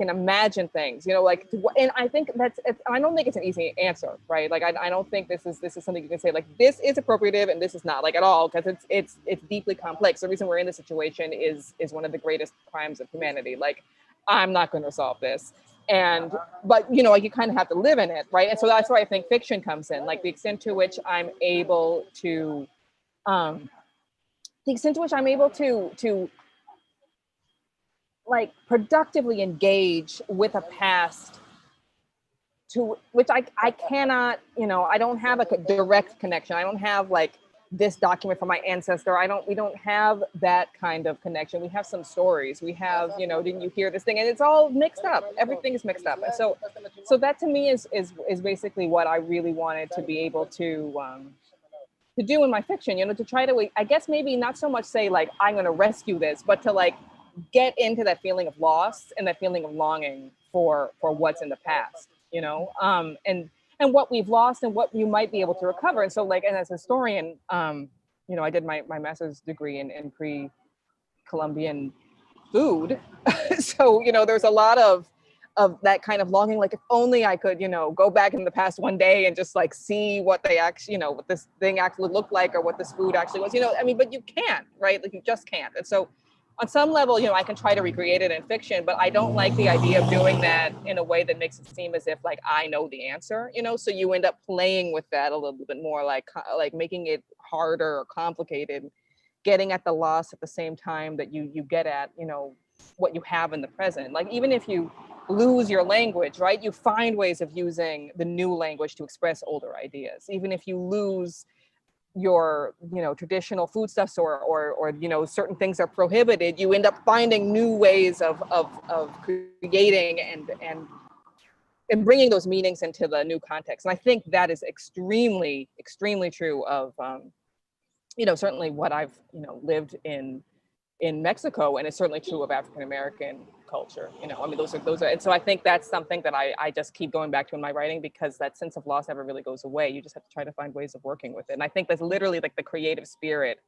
imagine things, you know, like, and I think I don't think it's an easy answer, right? Like, I don't think this is something you can say like, this is appropriative and this is not, like at all, because it's deeply complex. The reason we're in this situation is one of the greatest crimes of humanity. Like, I'm not going to solve this. But, you know, like you kind of have to live in it, right? And so that's why I think fiction comes in, like the extent to which I'm able to, like productively engage with a past to which I cannot, you know, I don't have a direct connection. I don't have like this document from my ancestor. We don't have that kind of connection. We have some stories. We have, you know, didn't you hear this thing? And it's all mixed up. Everything is mixed up. And so that to me is basically what I really wanted to be able to do in my fiction, you know, to try to, I guess maybe not so much say like, I'm going to rescue this, but to like get into that feeling of loss and that feeling of longing for what's in the past, you know, and what we've lost and what you might be able to recover. And so like, and as a historian, you know, I did my master's degree in pre-Columbian food. So, you know, there's a lot of that kind of longing, like if only I could, you know, go back in the past one day and just like see what they actually, you know, what this thing actually looked like or what this food actually was, you know, I mean, but you can't, right? Like you just can't. And so on some level, you know, I can try to recreate it in fiction, but I don't like the idea of doing that in a way that makes it seem as if like I know the answer, you know, so you end up playing with that a little bit more, like making it harder or complicated, getting at the loss at the same time that you get at, you know, what you have in the present. Like even if you lose your language, right, you find ways of using the new language to express older ideas. Even if you lose your, you know, traditional foodstuffs or you know, certain things are prohibited, you end up finding new ways of creating and bringing those meanings into the new context. And I think that is extremely, extremely true of, you know, certainly what I've, you know, lived in Mexico, and it's certainly true of African-American culture, you know, I mean, those are, and so I think that's something that I just keep going back to in my writing, because that sense of loss never really goes away. You just have to try to find ways of working with it. And I think that's literally like the creative spirit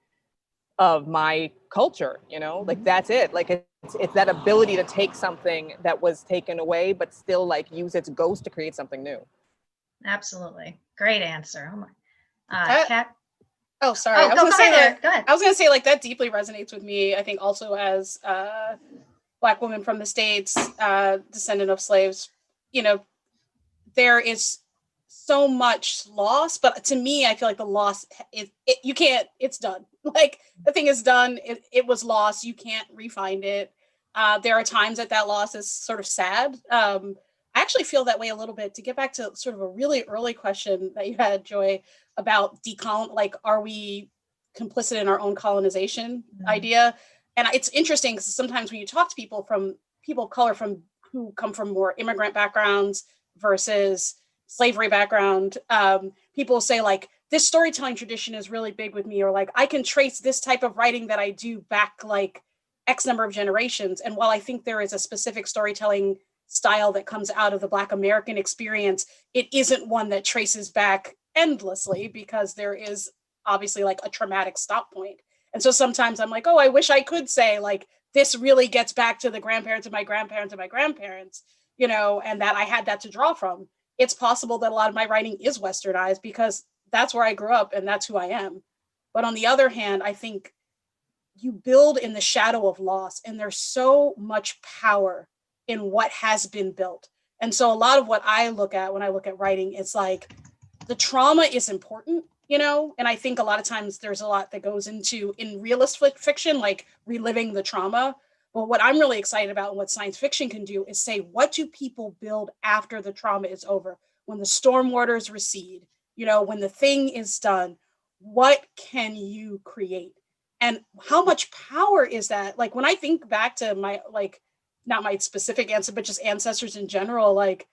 of my culture, you know, like that's it. Like it's that ability to take something that was taken away, but still like use its ghost to create something new. Absolutely. Great answer. Oh my. Kat? Oh, sorry. Oh, go ahead. I was going to say like that deeply resonates with me. I think also as Black woman from the States, descendant of slaves, you know, there is so much loss, but to me, I feel like the loss, you can't, it's done. Like the thing is done. It was lost. You can't re-find it. There are times that loss is sort of sad. I actually feel that way a little bit. To get back to sort of a really early question that you had, Joy, about like, are we complicit in our own colonization idea? And it's interesting because sometimes when you talk to people of color who come from more immigrant backgrounds versus slavery background, people say like, this storytelling tradition is really big with me, or like, I can trace this type of writing that I do back like X number of generations. And while I think there is a specific storytelling style that comes out of the Black American experience, it isn't one that traces back endlessly, because there is obviously like a traumatic stop point. And so sometimes I'm like, oh, I wish I could say like, this really gets back to the grandparents and my grandparents and my grandparents, and that I had that to draw from. It's possible that a lot of my writing is Westernized because that's where I grew up and that's who I am. But on the other hand, I think you build in the shadow of loss, and there's so much power in what has been built. And so a lot of what I look at when I look at writing is like, the trauma is important, and I think a lot of times there's a lot that goes into in realist fiction, like reliving the trauma. But what I'm really excited about and what science fiction can do is say, what do people build after the trauma is over? When the storm waters recede, when the thing is done, what can you create? And how much power is that? Like when I think back to my, like, not my specific answer, but just ancestors in general, like,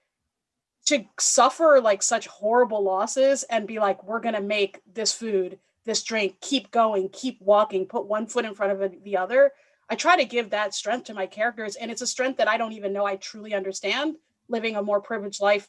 to suffer like such horrible losses and be like, we're going to make this food, this drink, keep going, keep walking, put one foot in front of the other. I try to give that strength to my characters. And it's a strength that I don't even know I truly understand, living a more privileged life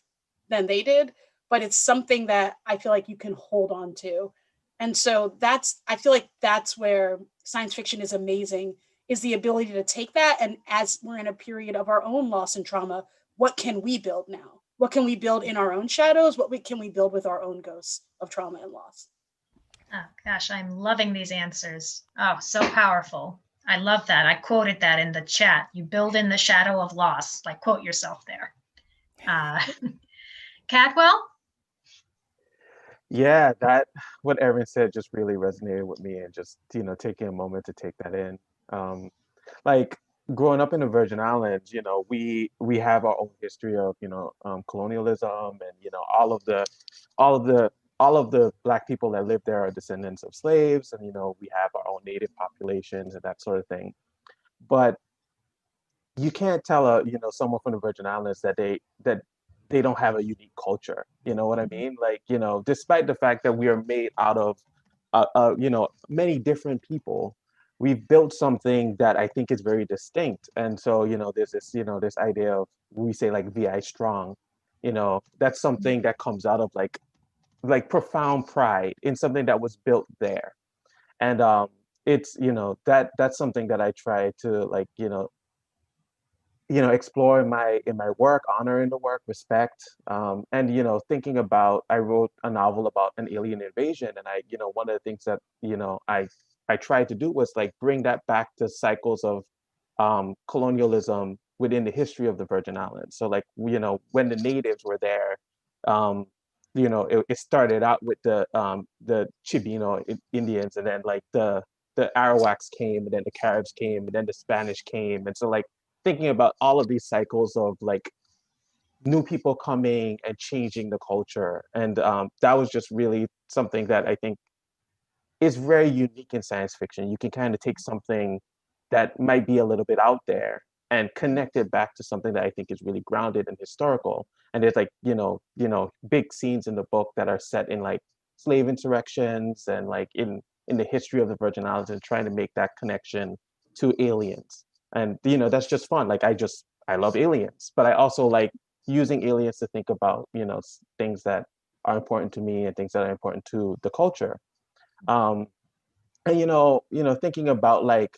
than they did. But it's something that I feel like you can hold on to. And so I feel like that's where science fiction is amazing, is the ability to take that. And as we're in a period of our own loss and trauma, what can we build now? What can we build in our own shadows? Can we build with our own ghosts of trauma and loss? Oh, gosh, I'm loving these answers. Oh, so powerful. I love that. I quoted that in the chat. You build in the shadow of loss. Like, quote yourself there. Cadwell? Yeah, what Erin said just really resonated with me, and just, taking a moment to take that in. Like growing up in the Virgin Islands, we have our own history of, colonialism, and, all of the Black people that live there are descendants of slaves, and, we have our own native populations and that sort of thing. But you can't tell someone from the Virgin Islands that they don't have a unique culture. You know what I mean? Like, despite the fact that we are made out of many different people, we've built something that I think is very distinct. And so, there's this idea of, we say like VI strong, that's something that comes out of like profound pride in something that was built there. And it's, that's something that I try to like, explore in my work, honor in the work, respect, and thinking about, I wrote a novel about an alien invasion, and one of the things that I tried to do was like bring that back to cycles of colonialism within the history of the Virgin Islands. So like when the natives were there, it started out with the Chibino Indians, and then like the Arawaks came, and then the Caribs came, and then the Spanish came, and so like thinking about all of these cycles of like new people coming and changing the culture. And that was just really something that I think is very unique in science fiction. You can kind of take something that might be a little bit out there and connect it back to something that I think is really grounded and historical. And there's like, big scenes in the book that are set in like slave insurrections and like in the history of the Virgin Islands, and trying to make that connection to aliens. And that's just fun. Like I love aliens, but I also like using aliens to think about things that are important to me and things that are important to the culture. And thinking about like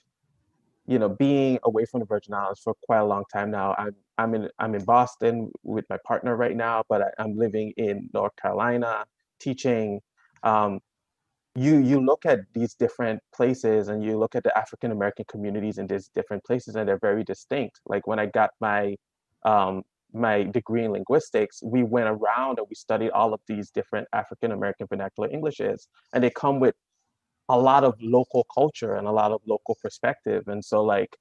being away from the Virgin Islands for quite a long time now. I'm in Boston with my partner right now, but I'm living in North Carolina teaching. You look at these different places, and you look at the African American communities in these different places, and they're very distinct. Like when I got my my degree in linguistics, we went around and we studied all of these different African American vernacular Englishes, and they come with a lot of local culture and a lot of local perspective. And so like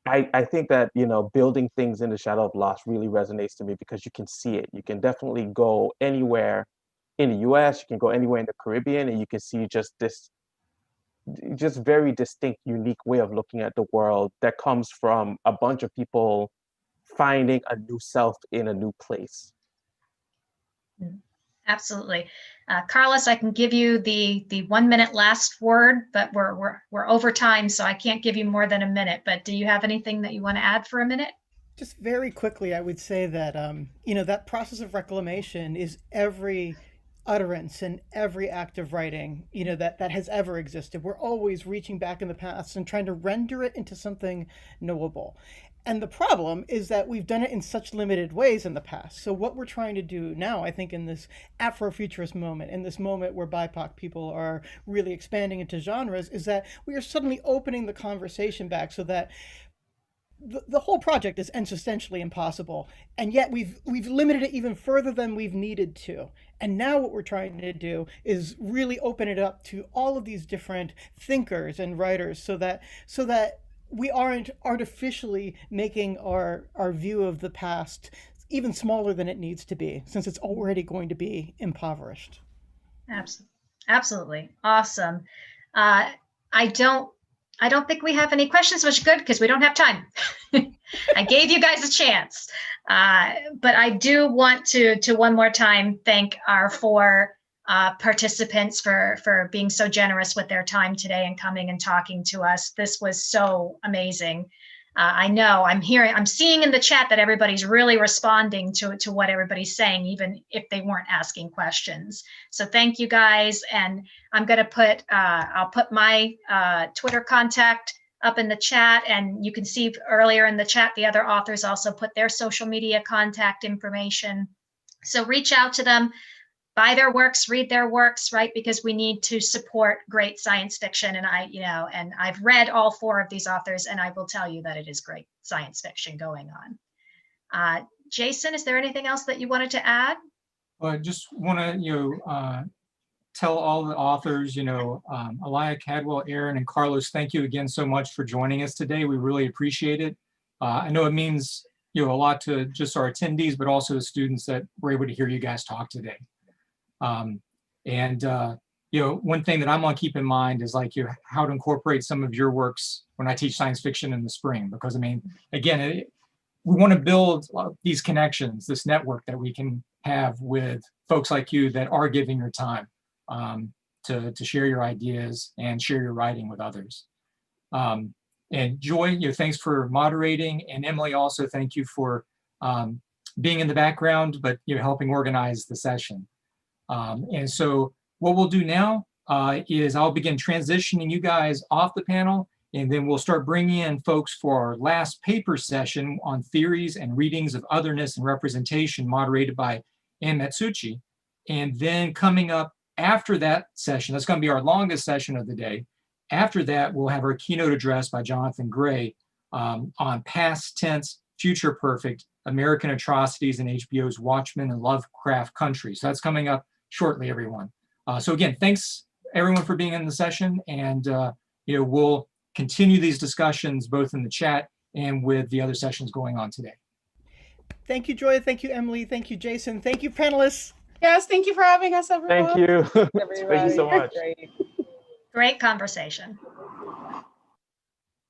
I think that building things in the shadow of loss really resonates to me, because you can see it. You can definitely go anywhere in the US, you can go anywhere in the Caribbean, and you can see just this just very distinct, unique way of looking at the world that comes from a bunch of people finding a new self in a new place. Absolutely. Carlos, I can give you the 1 minute last word, but we're over time, so I can't give you more than a minute. But do you have anything that you want to add for a minute? Just very quickly, I would say that that process of reclamation is every utterance and every act of writing that has ever existed. We're always reaching back in the past and trying to render it into something knowable. And the problem is that we've done it in such limited ways in the past. So what we're trying to do now, I think, in this Afrofuturist moment, in this moment where BIPOC people are really expanding into genres, is that we are suddenly opening the conversation back so that the whole project is existentially impossible, and yet we've limited it even further than we've needed to. And now what we're trying to do is really open it up to all of these different thinkers and writers, so that we aren't artificially making our view of the past even smaller than it needs to be, since it's already going to be impoverished. Absolutely. Awesome. I don't think we have any questions, which is good because we don't have time. I gave you guys a chance. But I do want to one more time thank our 4 participants for being so generous with their time today and coming and talking to us. This was so amazing. I know I'm seeing in the chat that everybody's really responding to what everybody's saying, even if they weren't asking questions. So thank you guys. And I'm going to I'll put my Twitter contact up in the chat, and you can see earlier in the chat, the other authors also put their social media contact information. So reach out to them, buy their works, read their works, right? Because we need to support great science fiction. And I've read all 4 of these authors, and I will tell you that it is great science fiction going on. Jason, is there anything else that you wanted to add? Well, I just want to, tell all the authors, Alaya, Cadwell, Erin, and Carlos, thank you again so much for joining us today. We really appreciate it. I know it means, a lot to just our attendees, but also the students that were able to hear you guys talk today. One thing that I'm gonna keep in mind is how to incorporate some of your works when I teach science fiction in the spring, because again, we want to build these connections, this network that we can have with folks like you that are giving your time to share your ideas and share your writing with others. And Joy, thanks for moderating, and Emily, also thank you for being in the background, but helping organize the session. And so what we'll do now is I'll begin transitioning you guys off the panel, and then we'll start bringing in folks for our last paper session on theories and readings of otherness and representation, moderated by Ann Matsuchi. And then coming up after that session, that's going to be our longest session of the day. After that, we'll have our keynote address by Jonathan Gray on past tense, future perfect, American atrocities in HBO's Watchmen and Lovecraft Country. So that's coming up shortly, everyone. So again, thanks everyone for being in the session, and we'll continue these discussions both in the chat and with the other sessions going on today. Thank you, Joy. Thank you, Emily. Thank you, Jason. Thank you, panelists. Yes, thank you for having us, everyone. Thank you. Thank you so much. Great conversation.